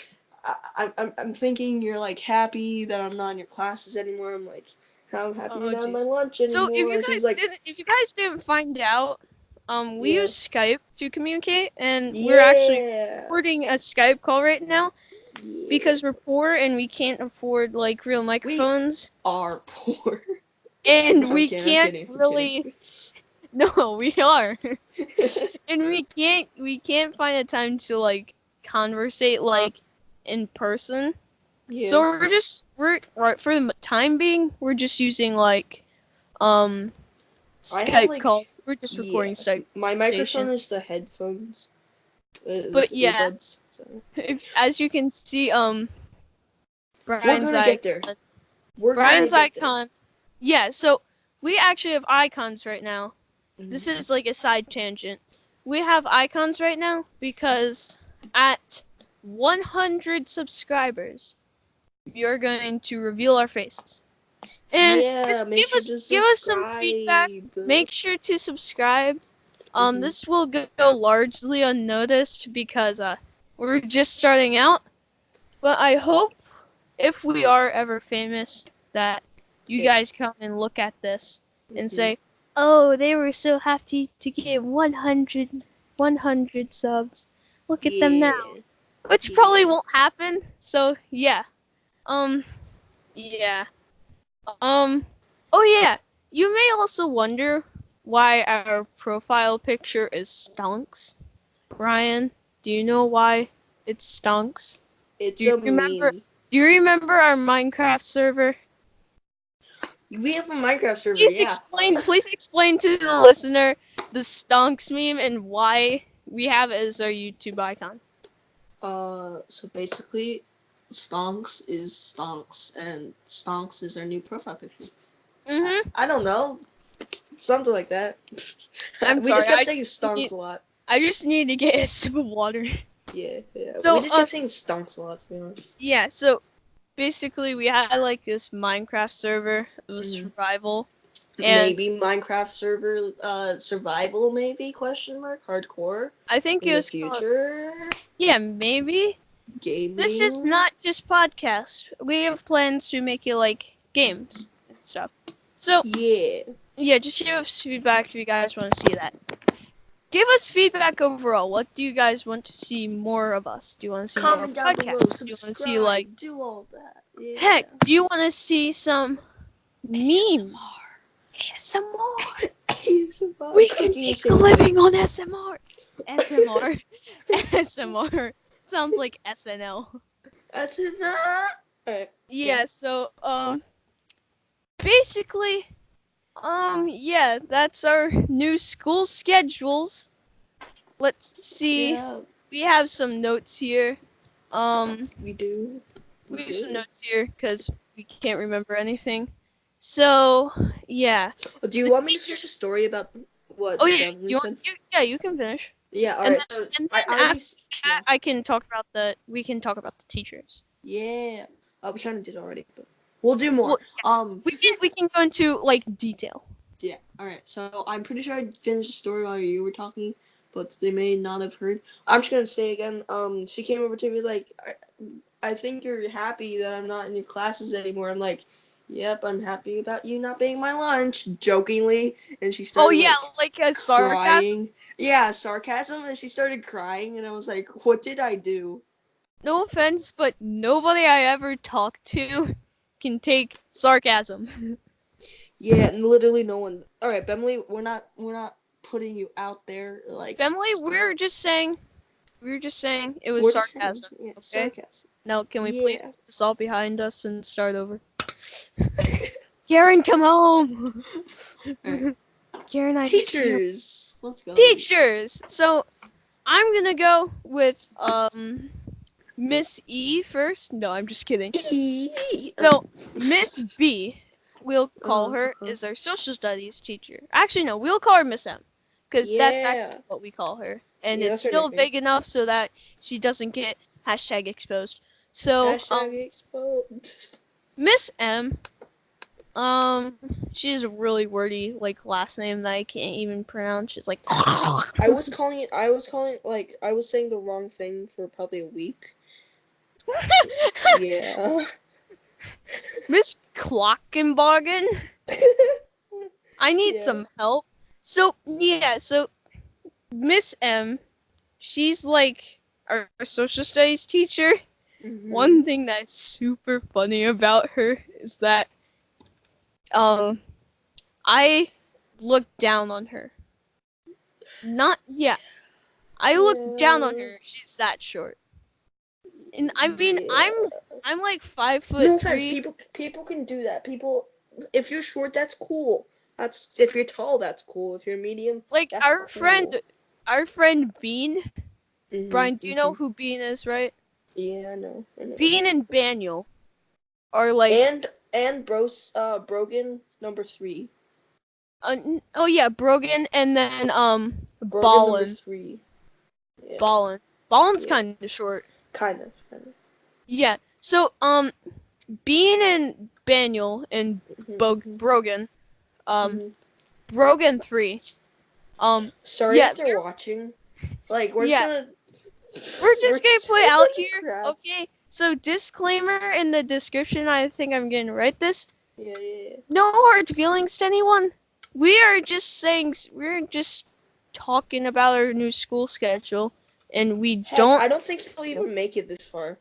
[SPEAKER 2] I'm thinking you're like happy that I'm not in your classes anymore. I'm like, I'm happy you're not in my lunch anymore.
[SPEAKER 1] So if you guys didn't find out, we
[SPEAKER 2] Yeah.
[SPEAKER 1] use Skype to communicate, and we're actually
[SPEAKER 2] Yeah.
[SPEAKER 1] recording a Skype call right now
[SPEAKER 2] Yeah.
[SPEAKER 1] because we're poor and we can't afford like real microphones.
[SPEAKER 2] Are poor.
[SPEAKER 1] And
[SPEAKER 2] No,
[SPEAKER 1] we
[SPEAKER 2] I'm
[SPEAKER 1] can't
[SPEAKER 2] kidding.
[SPEAKER 1] really. No, we are. And we can't find a time to like conversate like in person.
[SPEAKER 2] Yeah.
[SPEAKER 1] So we're right for the time being, we're just using like Skype calls. We're just recording Skype.
[SPEAKER 2] My microphone is the headphones.
[SPEAKER 1] But yeah,
[SPEAKER 2] earbuds. So.
[SPEAKER 1] as you can see,
[SPEAKER 2] We're
[SPEAKER 1] Brian's
[SPEAKER 2] gonna get there.
[SPEAKER 1] icon.
[SPEAKER 2] We're
[SPEAKER 1] Brian's
[SPEAKER 2] gonna get there.
[SPEAKER 1] icon. Yeah, so we actually have icons right now.
[SPEAKER 2] Mhm.
[SPEAKER 1] This is like a side tangent. We have icons right now because at 100 subscribers, you're going to reveal our faces. And
[SPEAKER 2] Yeah,
[SPEAKER 1] just
[SPEAKER 2] make sure to
[SPEAKER 1] give us some feedback.
[SPEAKER 2] subscribe.
[SPEAKER 1] Make sure to subscribe.
[SPEAKER 2] Mhm.
[SPEAKER 1] This will go largely unnoticed because we're just starting out. But I hope if we are ever famous that you guys come and look at this and
[SPEAKER 2] Mhm.
[SPEAKER 1] say, "Oh, they were so happy to get 100 subs. Look at them now."
[SPEAKER 2] Yeah.
[SPEAKER 1] Which probably won't happen. So, yeah. Um yeah. Oh yeah. You may also wonder why our profile picture is stunks. Brian, do you know why it stunks?
[SPEAKER 2] It's
[SPEAKER 1] Do you
[SPEAKER 2] a
[SPEAKER 1] remember
[SPEAKER 2] meme.
[SPEAKER 1] do you remember our Minecraft server?
[SPEAKER 2] We have a Minecraft server, yeah.
[SPEAKER 1] Please explain to the listener the stunks meme and why we have it as our YouTube icon.
[SPEAKER 2] So basically, stonks, and stonks is our new profile picture.
[SPEAKER 1] Mm-hmm.
[SPEAKER 2] I don't know, something like that.
[SPEAKER 1] I'm
[SPEAKER 2] We
[SPEAKER 1] sorry,
[SPEAKER 2] just kept saying stonks a lot.
[SPEAKER 1] I just need to get a sip of water.
[SPEAKER 2] Yeah.
[SPEAKER 1] So,
[SPEAKER 2] We just kept saying stonks a lot, to be honest.
[SPEAKER 1] yeah, so basically we had like this Minecraft server. It was
[SPEAKER 2] Mhm.
[SPEAKER 1] survival. And
[SPEAKER 2] Maybe Minecraft server, survival, maybe, question mark, hardcore,
[SPEAKER 1] I think
[SPEAKER 2] in
[SPEAKER 1] it
[SPEAKER 2] the
[SPEAKER 1] was called,
[SPEAKER 2] future,
[SPEAKER 1] yeah, maybe.
[SPEAKER 2] gaming.
[SPEAKER 1] This is not just podcast. We have plans to make it like games and stuff. So,
[SPEAKER 2] Yeah.
[SPEAKER 1] yeah, just give us feedback if you guys want to see that. Give us feedback overall. What do you guys want to see more of us? Do you want to see
[SPEAKER 2] Comment
[SPEAKER 1] more
[SPEAKER 2] down below,
[SPEAKER 1] podcasts? Do you want to see like,
[SPEAKER 2] subscribe, do all that. Yeah.
[SPEAKER 1] heck, do you want to see some memes? ASMR.
[SPEAKER 2] ASMR.
[SPEAKER 1] We can
[SPEAKER 2] Cooking
[SPEAKER 1] make a living on
[SPEAKER 2] channels.
[SPEAKER 1] SMR. SMR. SMR. Sounds like SNL.
[SPEAKER 2] SNL. Alright.
[SPEAKER 1] Yeah, so basically, yeah, that's our new school schedules. Let's see.
[SPEAKER 2] Yeah,
[SPEAKER 1] We have some notes here. Um,
[SPEAKER 2] we do.
[SPEAKER 1] we
[SPEAKER 2] We
[SPEAKER 1] have some
[SPEAKER 2] do.
[SPEAKER 1] notes here because we can't remember anything. So, yeah.
[SPEAKER 2] Do you
[SPEAKER 1] The
[SPEAKER 2] want me to
[SPEAKER 1] teacher.
[SPEAKER 2] finish a story about what
[SPEAKER 1] Oh yeah,
[SPEAKER 2] Beverly
[SPEAKER 1] you want?
[SPEAKER 2] said?
[SPEAKER 1] Yeah, you can finish.
[SPEAKER 2] Yeah,
[SPEAKER 1] And
[SPEAKER 2] alright. So
[SPEAKER 1] then
[SPEAKER 2] I already.
[SPEAKER 1] after
[SPEAKER 2] Yeah.
[SPEAKER 1] that, I can talk about the. We can talk about the teachers.
[SPEAKER 2] Yeah. We kind of did already, but we'll do more.
[SPEAKER 1] Well, we can go into like detail.
[SPEAKER 2] Yeah. All right. So I'm pretty sure I finished the story while you were talking, but they may not have heard. I'm just gonna say again. She came over to me like, I think you're happy that I'm not in your classes anymore. I'm like, yep, I'm happy about you not being my lunch, jokingly. And she
[SPEAKER 1] Oh
[SPEAKER 2] started
[SPEAKER 1] yeah, like a sarcasm.
[SPEAKER 2] crying. Yeah, sarcasm, and she started crying, and I was like, what did I do?
[SPEAKER 1] No offense, but nobody I ever talked to can take sarcasm.
[SPEAKER 2] Yeah, and literally no one. All right, Emily, we're not putting you out there like.
[SPEAKER 1] Emily, we were just saying it was
[SPEAKER 2] We're just saying,
[SPEAKER 1] sarcasm.
[SPEAKER 2] yeah,
[SPEAKER 1] Okay.
[SPEAKER 2] sarcasm.
[SPEAKER 1] Now, can we please
[SPEAKER 2] Yeah.
[SPEAKER 1] put this all behind us and start over? Karen, come home.
[SPEAKER 2] Alright.
[SPEAKER 1] Karen, I miss you.
[SPEAKER 2] Teachers. Let's go.
[SPEAKER 1] Teachers. So I'm gonna go with Miss E first. No, I'm just kidding. So Miss B, we'll call her, is our social studies teacher. Actually, no, we'll call her Miss M, because that's
[SPEAKER 2] Yeah.
[SPEAKER 1] actually what we call her, and
[SPEAKER 2] Yeah,
[SPEAKER 1] it's
[SPEAKER 2] that's her
[SPEAKER 1] still
[SPEAKER 2] nickname.
[SPEAKER 1] vague enough so that she doesn't get hashtag exposed. So
[SPEAKER 2] Hashtag exposed.
[SPEAKER 1] Miss M, she has a really wordy like last name that I can't even pronounce. It's like
[SPEAKER 2] I was calling it like I was saying the wrong thing for probably a week. Yeah.
[SPEAKER 1] Miss Clockenbogen. I need
[SPEAKER 2] Yeah.
[SPEAKER 1] some help. So yeah, so Miss M, she's like our social studies teacher.
[SPEAKER 2] Mhm.
[SPEAKER 1] One thing that's super funny about her is that I look down on her. Not yeah, I look down on her. She's that short. And I mean,
[SPEAKER 2] Yeah.
[SPEAKER 1] I'm like 5'3".
[SPEAKER 2] No offense, people can do that. People, if you're short, that's cool. That's if you're tall, that's cool. If you're medium,
[SPEAKER 1] Like
[SPEAKER 2] that's cool.
[SPEAKER 1] our friend Bean.
[SPEAKER 2] Mhm,
[SPEAKER 1] Brian, do you know who Bean is, right?
[SPEAKER 2] Yeah, I know.
[SPEAKER 1] Bean and Daniel. Or like
[SPEAKER 2] Brogan number 3.
[SPEAKER 1] oh yeah, Brogan, and then
[SPEAKER 2] Brogan number
[SPEAKER 1] Ballin.
[SPEAKER 2] 3. Yeah.
[SPEAKER 1] Ballin's
[SPEAKER 2] Yeah.
[SPEAKER 1] kind of short.
[SPEAKER 2] Kind of.
[SPEAKER 1] Yeah. So Bean and Baniel and Brogan,
[SPEAKER 2] Mhm.
[SPEAKER 1] Brogan 3.
[SPEAKER 2] Sorry
[SPEAKER 1] Yeah,
[SPEAKER 2] if they're watching. Like we're just
[SPEAKER 1] yeah.
[SPEAKER 2] gonna
[SPEAKER 1] We're
[SPEAKER 2] we're
[SPEAKER 1] just gonna
[SPEAKER 2] just
[SPEAKER 1] put
[SPEAKER 2] gonna
[SPEAKER 1] out
[SPEAKER 2] take
[SPEAKER 1] here,
[SPEAKER 2] a crap.
[SPEAKER 1] okay? So disclaimer in the description. I think I'm gonna write this.
[SPEAKER 2] Yeah.
[SPEAKER 1] No hard feelings to anyone. We are just saying we're just talking about our new school schedule, and we
[SPEAKER 2] Heck,
[SPEAKER 1] don't.
[SPEAKER 2] I don't think they'll even make it this far.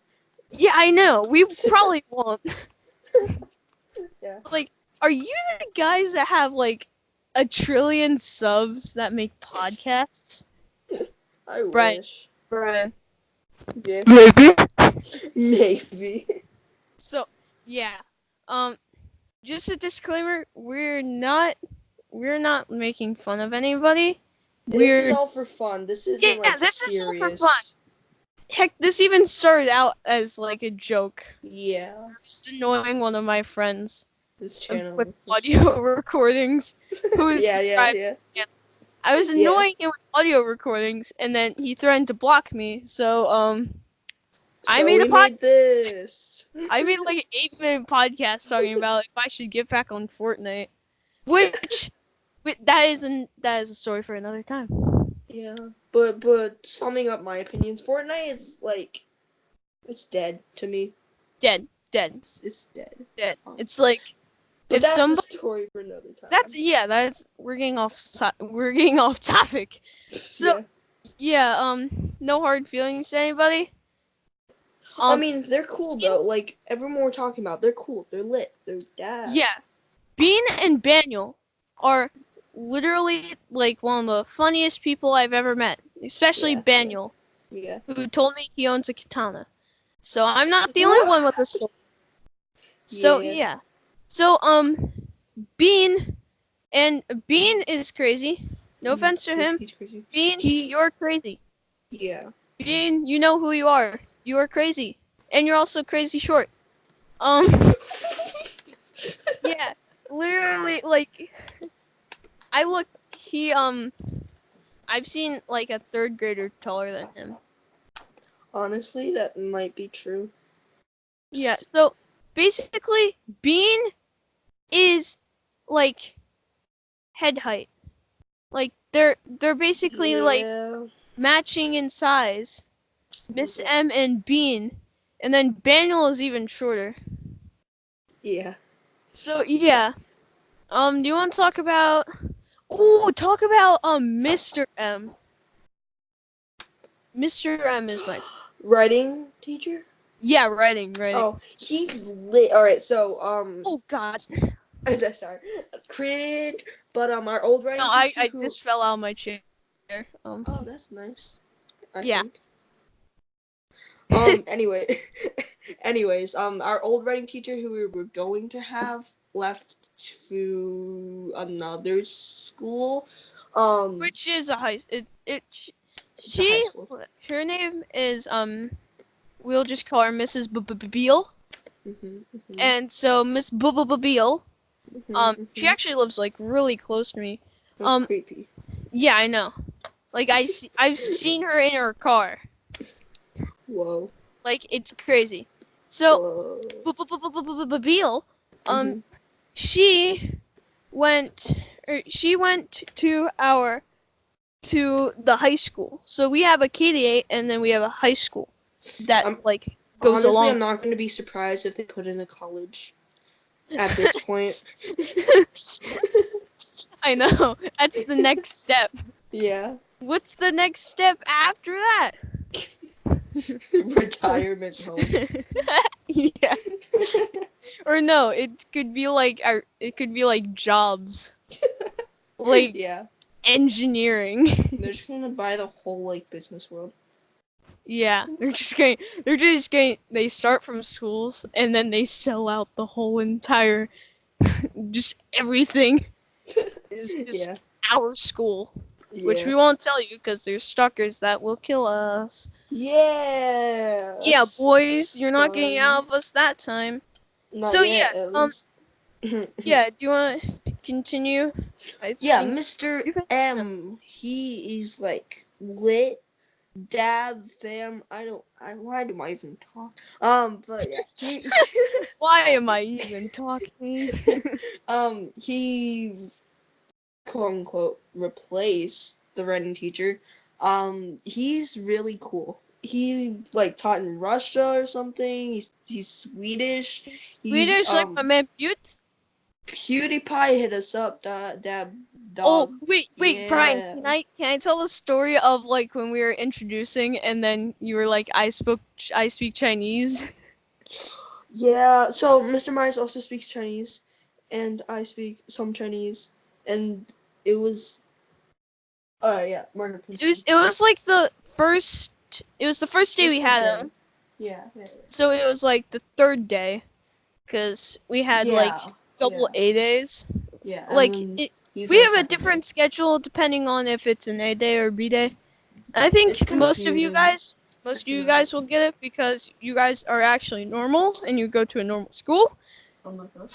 [SPEAKER 1] Yeah, I know. We probably won't.
[SPEAKER 2] Yeah.
[SPEAKER 1] Like, are you the guys that have like a trillion subs that make podcasts?
[SPEAKER 2] I
[SPEAKER 1] Brian,
[SPEAKER 2] wish.
[SPEAKER 1] Brian.
[SPEAKER 2] Yeah.
[SPEAKER 1] Maybe.
[SPEAKER 2] Maybe.
[SPEAKER 1] So, yeah. Um, just a disclaimer: we're not making fun of anybody.
[SPEAKER 2] This is
[SPEAKER 1] We're
[SPEAKER 2] all for fun. This isn't
[SPEAKER 1] yeah,
[SPEAKER 2] like
[SPEAKER 1] this is all for
[SPEAKER 2] serious.
[SPEAKER 1] fun. Heck, this even started out as like a joke.
[SPEAKER 2] Yeah.
[SPEAKER 1] Just annoying one of my friends
[SPEAKER 2] This
[SPEAKER 1] with
[SPEAKER 2] channel.
[SPEAKER 1] audio recordings. Who is
[SPEAKER 2] Yeah.
[SPEAKER 1] I was
[SPEAKER 2] Yeah.
[SPEAKER 1] annoying him with audio recordings, and then he threatened to block me. So I
[SPEAKER 2] So
[SPEAKER 1] made a
[SPEAKER 2] we made this.
[SPEAKER 1] I made like an 8-minute podcast talking about if I should get back on Fortnite, which that is a story for another time.
[SPEAKER 2] Yeah. But summing up my opinions, Fortnite is like it's dead to me.
[SPEAKER 1] Dead.
[SPEAKER 2] It's dead.
[SPEAKER 1] It's like
[SPEAKER 2] But
[SPEAKER 1] if
[SPEAKER 2] that's
[SPEAKER 1] somebody
[SPEAKER 2] a story for another time.
[SPEAKER 1] that's we're getting off topic. So yeah, no hard feelings to anybody.
[SPEAKER 2] I mean, they're cool though. Like everyone we're talking about, they're cool. They're lit. They're dad.
[SPEAKER 1] Yeah, Bean and Baniel are literally like one of the funniest people I've ever met, especially Baniel,
[SPEAKER 2] Yeah.
[SPEAKER 1] who told me he owns a katana. So I'm not the only one with a sword. So yeah. So Bean is crazy. No offense to him.
[SPEAKER 2] He's crazy.
[SPEAKER 1] Bean, you're crazy.
[SPEAKER 2] Yeah.
[SPEAKER 1] Bean, you know who you are. You are crazy. And you're also crazy short. Yeah. Literally, like, I've seen, like, a 3rd grader taller than him.
[SPEAKER 2] Honestly, that might be true.
[SPEAKER 1] Yeah, so, basically, Bean is, like, head height. Like, they're basically, like, matching in size. Miss M and Bean. And then Baniel is even shorter.
[SPEAKER 2] Yeah.
[SPEAKER 1] So, yeah. Do you want to talk about... talk about, Mr. M. Mr. M is my...
[SPEAKER 2] Writing teacher?
[SPEAKER 1] Yeah, writing.
[SPEAKER 2] Oh, he's lit. Alright, so,
[SPEAKER 1] Oh, God.
[SPEAKER 2] sorry. Cringe. But, our old writing
[SPEAKER 1] No,
[SPEAKER 2] teacher
[SPEAKER 1] I just fell out of my chair.
[SPEAKER 2] Oh, that's nice. I
[SPEAKER 1] Yeah.
[SPEAKER 2] think. Anyway, our old writing teacher who we were going to have left to another school.
[SPEAKER 1] Which is a high...
[SPEAKER 2] It's a high school.
[SPEAKER 1] Her name is, we'll just call her Mrs. Beale. And so, Miss Beale, she actually lives, like, really close to me.
[SPEAKER 2] That's creepy.
[SPEAKER 1] Yeah, I know. Like, I've seen her in her car.
[SPEAKER 2] Whoa.
[SPEAKER 1] Like, it's crazy. So, Beale, she went to the high school. So we have a KD8 and then we have a high school that goes
[SPEAKER 2] honestly,
[SPEAKER 1] along.
[SPEAKER 2] I'm not going to be surprised if they put in a college at this point.
[SPEAKER 1] I know. That's the next step.
[SPEAKER 2] Yeah.
[SPEAKER 1] What's the next step after that?
[SPEAKER 2] Retirement home.
[SPEAKER 1] Yeah. Or no, it could be like jobs. Like engineering.
[SPEAKER 2] They're just gonna buy the whole like business world.
[SPEAKER 1] Yeah, they start from schools and then they sell out the whole entire just everything. Is just our school. Which we won't tell you because there's stalkers that will kill us.
[SPEAKER 2] Yeah.
[SPEAKER 1] Yeah, boys, you're not getting out of us that time.
[SPEAKER 2] Not
[SPEAKER 1] So
[SPEAKER 2] yet,
[SPEAKER 1] yeah,
[SPEAKER 2] at least.
[SPEAKER 1] yeah. Do you want to continue? I
[SPEAKER 2] Yeah,
[SPEAKER 1] think
[SPEAKER 2] Mr.
[SPEAKER 1] you can.
[SPEAKER 2] M. He is like lit. Dad, fam. Why do I even talk? But yeah, he.
[SPEAKER 1] Why am I even talking?
[SPEAKER 2] He quote unquote replace the writing teacher. He's really cool. He like taught in Russia or something. He's Swedish. He's
[SPEAKER 1] Swedish, like my man Butte.
[SPEAKER 2] PewDiePie hit us up. That
[SPEAKER 1] Oh,
[SPEAKER 2] dog.
[SPEAKER 1] wait, Brian.
[SPEAKER 2] Yeah.
[SPEAKER 1] Can I tell the story of like when we were introducing and then you were like, I speak Chinese.
[SPEAKER 2] Yeah. So Mr. Myers also speaks Chinese, and I speak some Chinese, and it was. Oh yeah, Margaret.
[SPEAKER 1] It was like the first. It was the first day we had him.
[SPEAKER 2] Yeah.
[SPEAKER 1] So it was like the third day, because we had like
[SPEAKER 2] Yeah.
[SPEAKER 1] double A days.
[SPEAKER 2] Yeah. And
[SPEAKER 1] Like
[SPEAKER 2] then he's
[SPEAKER 1] we
[SPEAKER 2] our
[SPEAKER 1] have a
[SPEAKER 2] second
[SPEAKER 1] different
[SPEAKER 2] day.
[SPEAKER 1] schedule depending on if it's an A day or B day. I think
[SPEAKER 2] It's confusing.
[SPEAKER 1] most of
[SPEAKER 2] It's
[SPEAKER 1] you
[SPEAKER 2] annoying.
[SPEAKER 1] guys will get it because you guys are actually normal and you go to a normal school.
[SPEAKER 2] Oh my god.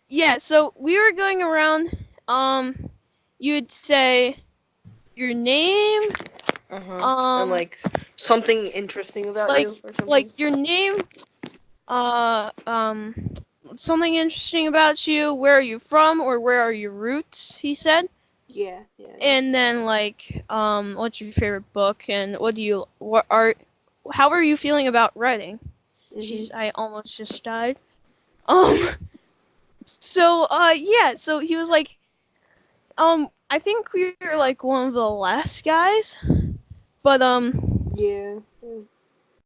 [SPEAKER 1] Yeah. So we were going around. You'd say your name.
[SPEAKER 2] And
[SPEAKER 1] Um,
[SPEAKER 2] like something interesting about
[SPEAKER 1] like
[SPEAKER 2] you or something.
[SPEAKER 1] like your name. Uh, um, Something interesting about you. Where are you from, or where are your roots? He said.
[SPEAKER 2] Yeah.
[SPEAKER 1] And then like, what's your favorite book, and how are you feeling about writing?
[SPEAKER 2] Mhm.
[SPEAKER 1] I almost just died. Um, yeah, so he was like, I think we were like one of the last guys, but
[SPEAKER 2] Yeah.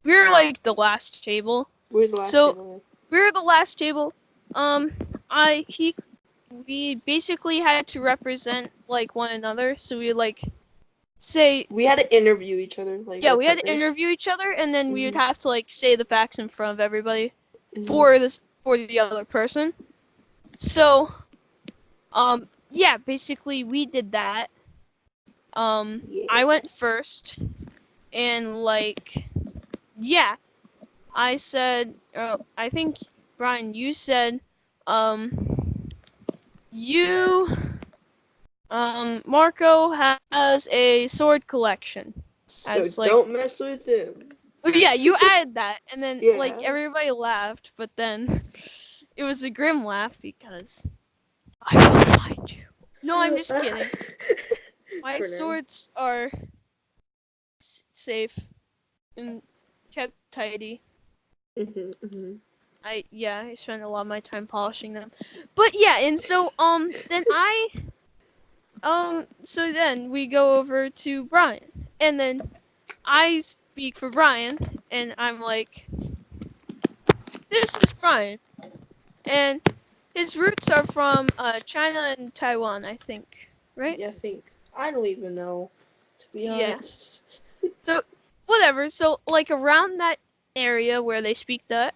[SPEAKER 1] we were like the last table.
[SPEAKER 2] We're the last
[SPEAKER 1] So
[SPEAKER 2] table.
[SPEAKER 1] we were the last table. Um, I he we basically had to represent like one another, so we like say.
[SPEAKER 2] We had to interview each other, like
[SPEAKER 1] Yeah,
[SPEAKER 2] our
[SPEAKER 1] we had to
[SPEAKER 2] partners.
[SPEAKER 1] interview each other, and then we would
[SPEAKER 2] Mhm.
[SPEAKER 1] have to like say the facts in front of everybody
[SPEAKER 2] Mhm.
[SPEAKER 1] for the other person. So, yeah, basically we did that. I
[SPEAKER 2] Yeah.
[SPEAKER 1] went first, and like, yeah, I said, I think Brian, you said, you, Marco has a sword collection.
[SPEAKER 2] So
[SPEAKER 1] As like,
[SPEAKER 2] don't mess with him.
[SPEAKER 1] oh, yeah, you added that, and then like
[SPEAKER 2] Yeah.
[SPEAKER 1] everybody laughed, but then it was a grim laugh because I will find you. No, I'm just kidding. My
[SPEAKER 2] For now.
[SPEAKER 1] swords are safe and kept tidy.
[SPEAKER 2] Mhm.
[SPEAKER 1] I spend a lot of my time polishing them. But yeah, and so then we go over to Brian, and then I speak for Brian, and I'm like, this is Brian, and his roots are from China and Taiwan, I think, right?
[SPEAKER 2] Yeah, I think. I don't even know, to be
[SPEAKER 1] Yeah.
[SPEAKER 2] honest.
[SPEAKER 1] So whatever. So like around that area where they speak that,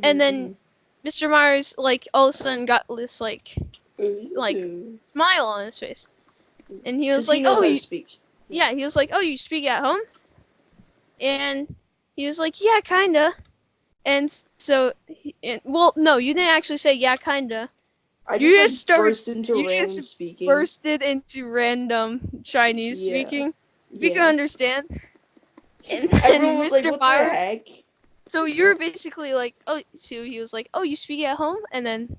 [SPEAKER 1] and then
[SPEAKER 2] Mhm.
[SPEAKER 1] Mr. Myers like all of a sudden got this like
[SPEAKER 2] Ooh.
[SPEAKER 1] smile on his face, and he was
[SPEAKER 2] Because he
[SPEAKER 1] like,
[SPEAKER 2] knows
[SPEAKER 1] "Oh,
[SPEAKER 2] how to speak.
[SPEAKER 1] yeah." He was like, "Oh, you speak at home?" And he was like, "Yeah, kinda." And so, well, no, you didn't actually say yeah, kinda.
[SPEAKER 2] I
[SPEAKER 1] You
[SPEAKER 2] just like
[SPEAKER 1] just started.
[SPEAKER 2] burst into
[SPEAKER 1] You
[SPEAKER 2] random
[SPEAKER 1] just
[SPEAKER 2] speaking.
[SPEAKER 1] bursted into random Chinese
[SPEAKER 2] Yeah.
[SPEAKER 1] speaking. We can
[SPEAKER 2] Yeah.
[SPEAKER 1] understand. And then
[SPEAKER 2] Everyone was like,
[SPEAKER 1] Mr.
[SPEAKER 2] what the
[SPEAKER 1] Myers.
[SPEAKER 2] heck?
[SPEAKER 1] So you were basically like, oh, so he was like, oh, you speak at home, and then,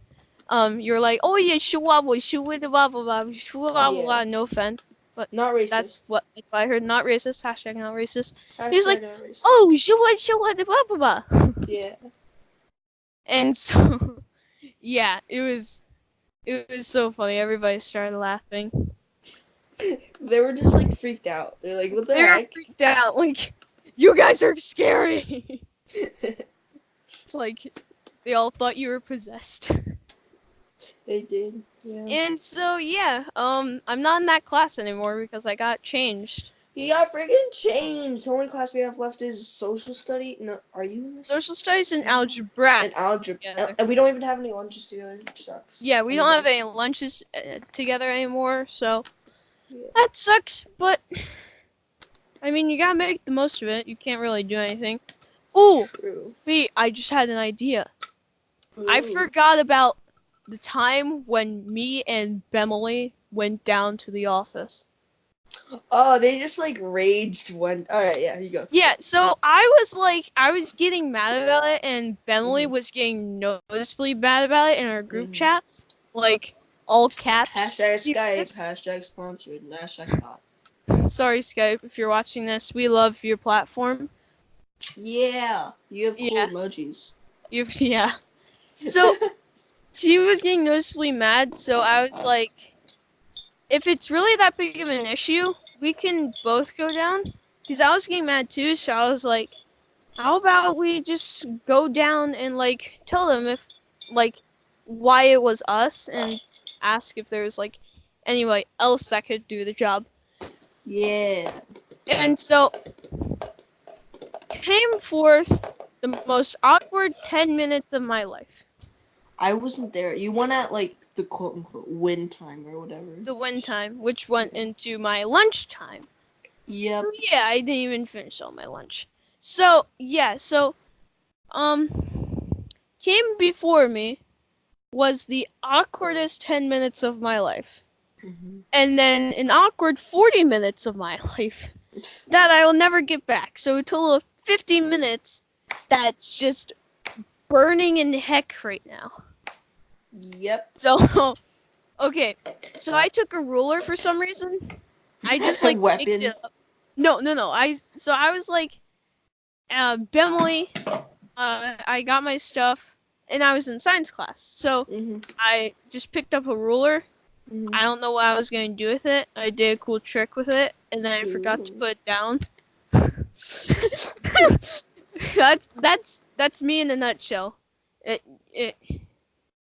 [SPEAKER 1] you're like, oh yeah, shua boy, shua blah blah blah, shua blah blah
[SPEAKER 2] Yeah.
[SPEAKER 1] blah. No offense, but
[SPEAKER 2] Not
[SPEAKER 1] that's
[SPEAKER 2] racist.
[SPEAKER 1] what I heard. Not racist. Hashtag not racist. He was like,
[SPEAKER 2] Hashtag not racist.
[SPEAKER 1] oh, shua blah blah blah.
[SPEAKER 2] Yeah.
[SPEAKER 1] And so, yeah, it was so funny. Everybody started laughing.
[SPEAKER 2] They were just like freaked out. They're like, what the
[SPEAKER 1] They were
[SPEAKER 2] heck?
[SPEAKER 1] freaked out. Like, you guys are scary. It's like they all thought you were possessed.
[SPEAKER 2] They did. Yeah.
[SPEAKER 1] And so yeah, I'm not in that class anymore because I got changed.
[SPEAKER 2] You got freaking changed. The only class we have left is social study. No, are you in this?
[SPEAKER 1] Social studies and algebra
[SPEAKER 2] And algebra.
[SPEAKER 1] together.
[SPEAKER 2] And we don't even have any lunches together, which sucks.
[SPEAKER 1] Yeah, we
[SPEAKER 2] I mean,
[SPEAKER 1] don't have any lunches together anymore, so
[SPEAKER 2] yeah.
[SPEAKER 1] that sucks. But I mean, you gotta make the most of it. You can't really do anything. Oh,
[SPEAKER 2] True.
[SPEAKER 1] wait, I just had an idea. I
[SPEAKER 2] Ooh.
[SPEAKER 1] forgot about the time when me and Bemily went down to the office.
[SPEAKER 2] Oh, they just like raged one. All right, yeah, you go.
[SPEAKER 1] Yeah, so I was getting mad about it, and Bemily
[SPEAKER 2] Mhm.
[SPEAKER 1] was getting noticeably mad about it in our group
[SPEAKER 2] Mhm.
[SPEAKER 1] chats. Like, all caps.
[SPEAKER 2] Hashtag
[SPEAKER 1] See
[SPEAKER 2] Skype.
[SPEAKER 1] this?
[SPEAKER 2] Hashtag sponsored. Hashtag hot.
[SPEAKER 1] Sorry, Skype, if you're watching this. We love your platform.
[SPEAKER 2] Yeah, you have cool
[SPEAKER 1] Yeah,
[SPEAKER 2] emojis.
[SPEAKER 1] yeah. So, she was getting noticeably mad, so I was like, if it's really that big of an issue, we can both go down. Because I was getting mad too, so I was like, how about we just go down and, like, tell them if, like, why it was us and ask if there's, like, anybody else that could do the job.
[SPEAKER 2] Yeah.
[SPEAKER 1] And so, came forth the most awkward 10 minutes of my life.
[SPEAKER 2] I wasn't there. You went at like the quote unquote win time or whatever.
[SPEAKER 1] The win time, which went into my lunchtime.
[SPEAKER 2] Yep.
[SPEAKER 1] So yeah, I didn't even finish all my lunch. So yeah, so came before me was the awkwardest 10 minutes of my life.
[SPEAKER 2] Mhm.
[SPEAKER 1] And then an awkward 40 minutes of my life that I will never get back. So a total of 50 minutes that's just burning in heck right now.
[SPEAKER 2] Yep.
[SPEAKER 1] So okay, so I took a ruler for some reason. I just like picked
[SPEAKER 2] Weapon.
[SPEAKER 1] it up. No. I was like, Bemily, I got my stuff, and I was in science class. So
[SPEAKER 2] Mhm. I
[SPEAKER 1] I just picked up a ruler. I don't know what I was going to do with it. I did a cool trick with it, and then I forgot to put it down. that's me in a nutshell. If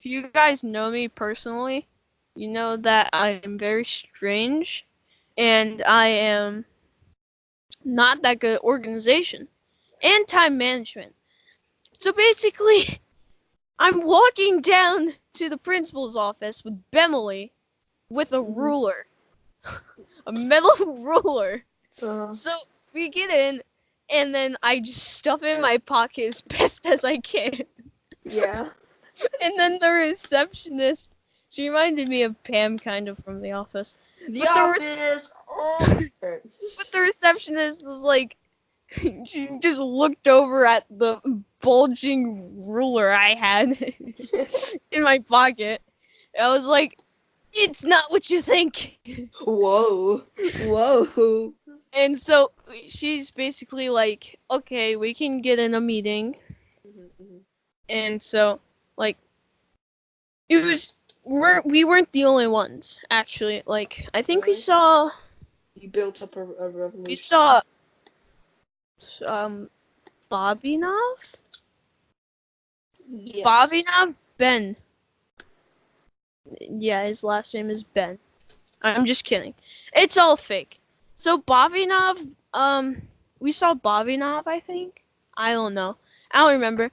[SPEAKER 1] you guys know me personally, you know that I am very strange, and I am not that good at organization and time management. So basically, I'm walking down to the principal's office with Bemily with a ruler, a metal ruler. So we get in, and then I just stuff it in my pocket as best as I can.
[SPEAKER 2] Yeah.
[SPEAKER 1] And then the receptionist, she reminded me of Pam kind of from The Office.
[SPEAKER 2] The
[SPEAKER 1] But
[SPEAKER 2] Office. Oh.
[SPEAKER 1] but the receptionist was like, she just looked over at the bulging ruler I had in my pocket. I was like, it's not what you think.
[SPEAKER 2] Whoa. Whoa.
[SPEAKER 1] And so she's basically like, okay, we can get in a meeting. And so, like, it was, we weren't the only ones, actually. Like, I think
[SPEAKER 2] Really? You built up a
[SPEAKER 1] we
[SPEAKER 2] revolution.
[SPEAKER 1] saw, um, Bobinov?
[SPEAKER 2] Yes.
[SPEAKER 1] Bobinov? Ben. Yeah, his last name is Ben. I'm just kidding. It's all fake. So Bobinov, we saw Bobinov, I think. I don't know. I don't remember.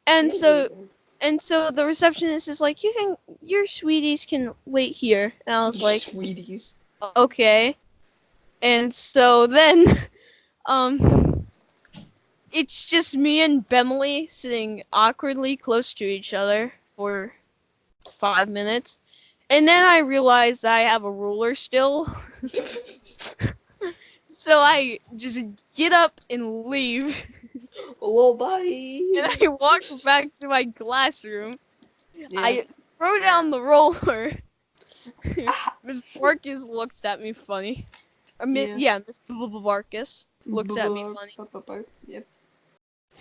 [SPEAKER 1] And so the receptionist is like, your sweeties can wait here. And I was like,
[SPEAKER 2] Sweeties.
[SPEAKER 1] okay. And so then, um, it's just me and Bemily sitting awkwardly close to each other for 5 minutes. And then I realized I have a ruler still. So I just get up and leave.
[SPEAKER 2] Oh, bye.
[SPEAKER 1] And I walk back to my classroom.
[SPEAKER 2] Yeah.
[SPEAKER 1] I throw down the roller. Miss Barkus looks at me funny. Miss Barkus looks at me funny.
[SPEAKER 2] Yep.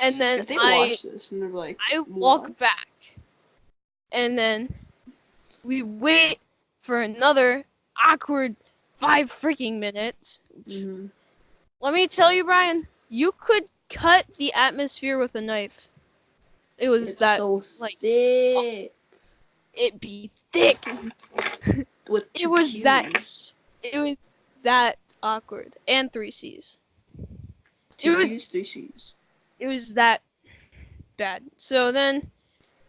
[SPEAKER 1] And then
[SPEAKER 2] If they
[SPEAKER 1] I
[SPEAKER 2] watch this and they're like,
[SPEAKER 1] walk
[SPEAKER 2] what?
[SPEAKER 1] back. And then we wait for another awkward 5 freaking minutes.
[SPEAKER 2] Mm-hmm.
[SPEAKER 1] Let me tell you, Brian, you could cut the atmosphere with a knife. It was
[SPEAKER 2] It's
[SPEAKER 1] that,
[SPEAKER 2] so
[SPEAKER 1] like,
[SPEAKER 2] thick.
[SPEAKER 1] it be thick.
[SPEAKER 2] With
[SPEAKER 1] It
[SPEAKER 2] two
[SPEAKER 1] was that,
[SPEAKER 2] Q's.
[SPEAKER 1] it was that awkward. And three C's.
[SPEAKER 2] Two Q's, three C's.
[SPEAKER 1] It was that bad. So then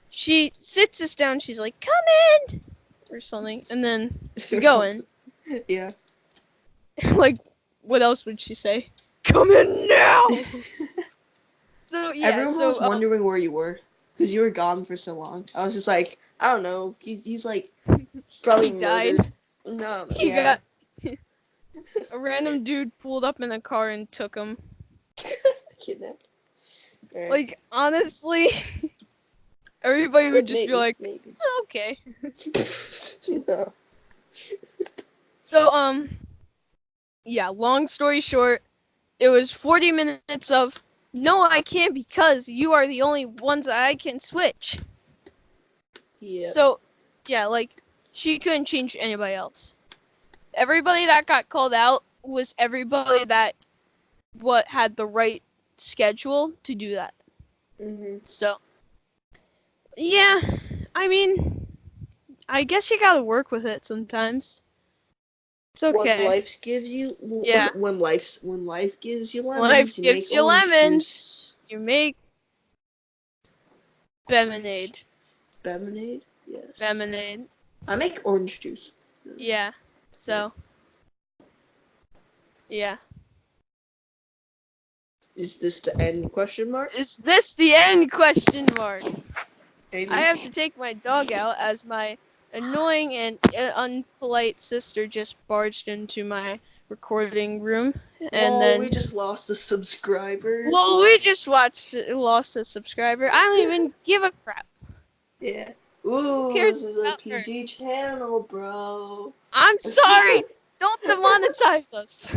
[SPEAKER 1] she sits us down. She's like, "Come in," or something, and then we go in.
[SPEAKER 2] Yeah.
[SPEAKER 1] Like, what else would she say? Come in now. So yeah,
[SPEAKER 2] Everyone was wondering where you were because you were gone for so long. I was just like, I don't know. He's like probably
[SPEAKER 1] he died.
[SPEAKER 2] murdered. No,
[SPEAKER 1] He
[SPEAKER 2] yeah.
[SPEAKER 1] got a random dude pulled up in a car and took him.
[SPEAKER 2] Kidnapped. Right.
[SPEAKER 1] Like honestly, everybody would just be like,
[SPEAKER 2] maybe.
[SPEAKER 1] oh, okay.
[SPEAKER 2] No.
[SPEAKER 1] So yeah. Long story short, it was 40 minutes of no, I can't because you are the only ones that I can switch.
[SPEAKER 2] Yeah.
[SPEAKER 1] So yeah, like she couldn't change anybody else. Everybody that got called out was everybody that had the right schedule to do that.
[SPEAKER 2] Mhm.
[SPEAKER 1] So yeah, I mean, I guess you gotta work with it sometimes. It's
[SPEAKER 2] When
[SPEAKER 1] okay.
[SPEAKER 2] life gives you,
[SPEAKER 1] Yeah.
[SPEAKER 2] when life gives you lemons,
[SPEAKER 1] Life
[SPEAKER 2] you
[SPEAKER 1] gives
[SPEAKER 2] make
[SPEAKER 1] you
[SPEAKER 2] orange
[SPEAKER 1] lemons.
[SPEAKER 2] juice.
[SPEAKER 1] You make lemonade.
[SPEAKER 2] Lemonade, yes.
[SPEAKER 1] Lemonade.
[SPEAKER 2] I make orange juice.
[SPEAKER 1] Yeah. So. Yeah.
[SPEAKER 2] Is this the end? Question mark.
[SPEAKER 1] Is this the end? Question mark.
[SPEAKER 2] Maybe.
[SPEAKER 1] I have to take my dog out as my annoying and unpolite sister just barged into my recording room, and then
[SPEAKER 2] we just lost a subscriber.
[SPEAKER 1] well, we just lost a subscriber. I don't even give a crap.
[SPEAKER 2] Yeah.
[SPEAKER 1] Who
[SPEAKER 2] Ooh,
[SPEAKER 1] cares
[SPEAKER 2] this is a
[SPEAKER 1] about her?
[SPEAKER 2] PG channel, bro.
[SPEAKER 1] I'm sorry. Don't demonetize us.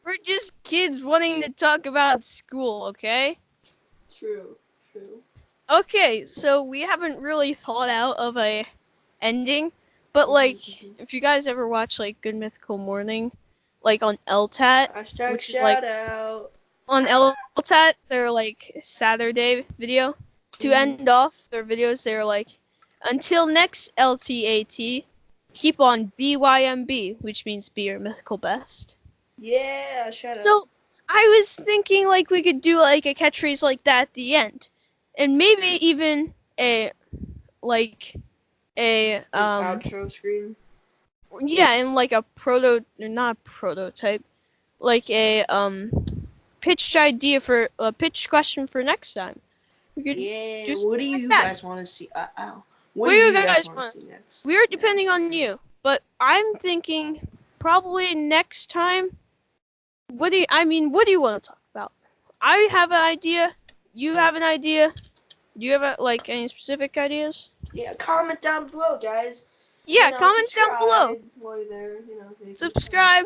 [SPEAKER 1] We're just kids wanting to talk about school, okay?
[SPEAKER 2] True.
[SPEAKER 1] Okay, so we haven't really thought out of a ending, but like, if you guys ever watch like Good Mythical Morning, like on LTAT,
[SPEAKER 2] Hashtag
[SPEAKER 1] which is like
[SPEAKER 2] shout out.
[SPEAKER 1] on LTAT, their like Saturday video. To end off their videos, they're like, until next LTAT, keep on BYMB, which means be your mythical best.
[SPEAKER 2] Yeah, shout out.
[SPEAKER 1] So I was thinking like we could do like a catchphrase like that at the end, and maybe even a like a
[SPEAKER 2] outro screen.
[SPEAKER 1] yeah, and like a not prototype, like a pitched idea for a pitch question for next time. We could
[SPEAKER 2] Yeah,
[SPEAKER 1] do
[SPEAKER 2] what do
[SPEAKER 1] something like
[SPEAKER 2] you
[SPEAKER 1] that.
[SPEAKER 2] guys want to see? What
[SPEAKER 1] What
[SPEAKER 2] do
[SPEAKER 1] do
[SPEAKER 2] you
[SPEAKER 1] you
[SPEAKER 2] guys
[SPEAKER 1] guys
[SPEAKER 2] want to
[SPEAKER 1] want?
[SPEAKER 2] see next?
[SPEAKER 1] We're depending on you, but I'm thinking probably next time. What do you want to talk about? I have an idea. You have an idea. Do you have like any specific ideas?
[SPEAKER 2] Yeah, comment down below, guys.
[SPEAKER 1] Yeah, comment down below.
[SPEAKER 2] While you're there, maybe.
[SPEAKER 1] Subscribe.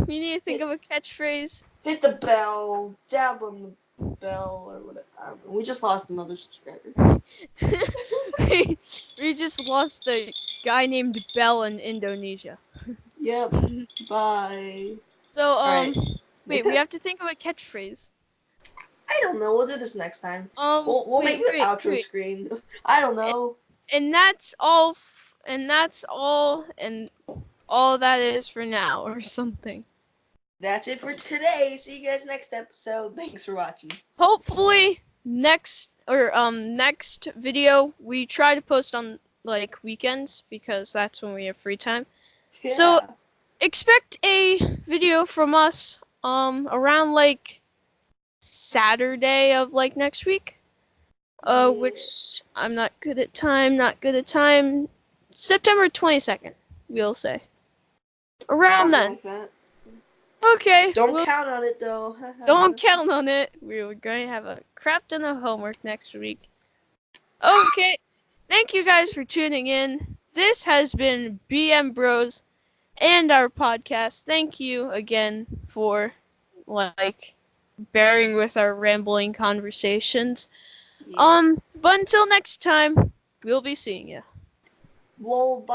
[SPEAKER 1] We need to think of a catchphrase.
[SPEAKER 2] Hit the bell, dab on the bell, or whatever. I don't know. We just lost another subscriber.
[SPEAKER 1] We just lost a guy named Bell in Indonesia.
[SPEAKER 2] Yep. Bye.
[SPEAKER 1] So
[SPEAKER 2] Alright.
[SPEAKER 1] wait, we have to think of a catchphrase.
[SPEAKER 2] I don't know. We'll do this next time. We'll make the outro screen. I don't know.
[SPEAKER 1] And that's all. And that's all. And all that is for now, or something.
[SPEAKER 2] That's it for today. See you guys next episode. Thanks for watching.
[SPEAKER 1] Hopefully next video we try to post on like weekends because that's when we have free time.
[SPEAKER 2] Yeah.
[SPEAKER 1] So expect a video from us around like Saturday of like next week. Which I'm not good at time. September 22nd, we'll say. Around then.
[SPEAKER 2] Like that.
[SPEAKER 1] Okay.
[SPEAKER 2] Don't count on it though.
[SPEAKER 1] Don't count on it. We're going to have a crap ton of homework next week. Okay. Thank you guys for tuning in. This has been BM Bros and our podcast. Thank you again for like bearing with our rambling conversations.
[SPEAKER 2] Yeah.
[SPEAKER 1] But until next time, we'll be seeing you.
[SPEAKER 2] Well, bye.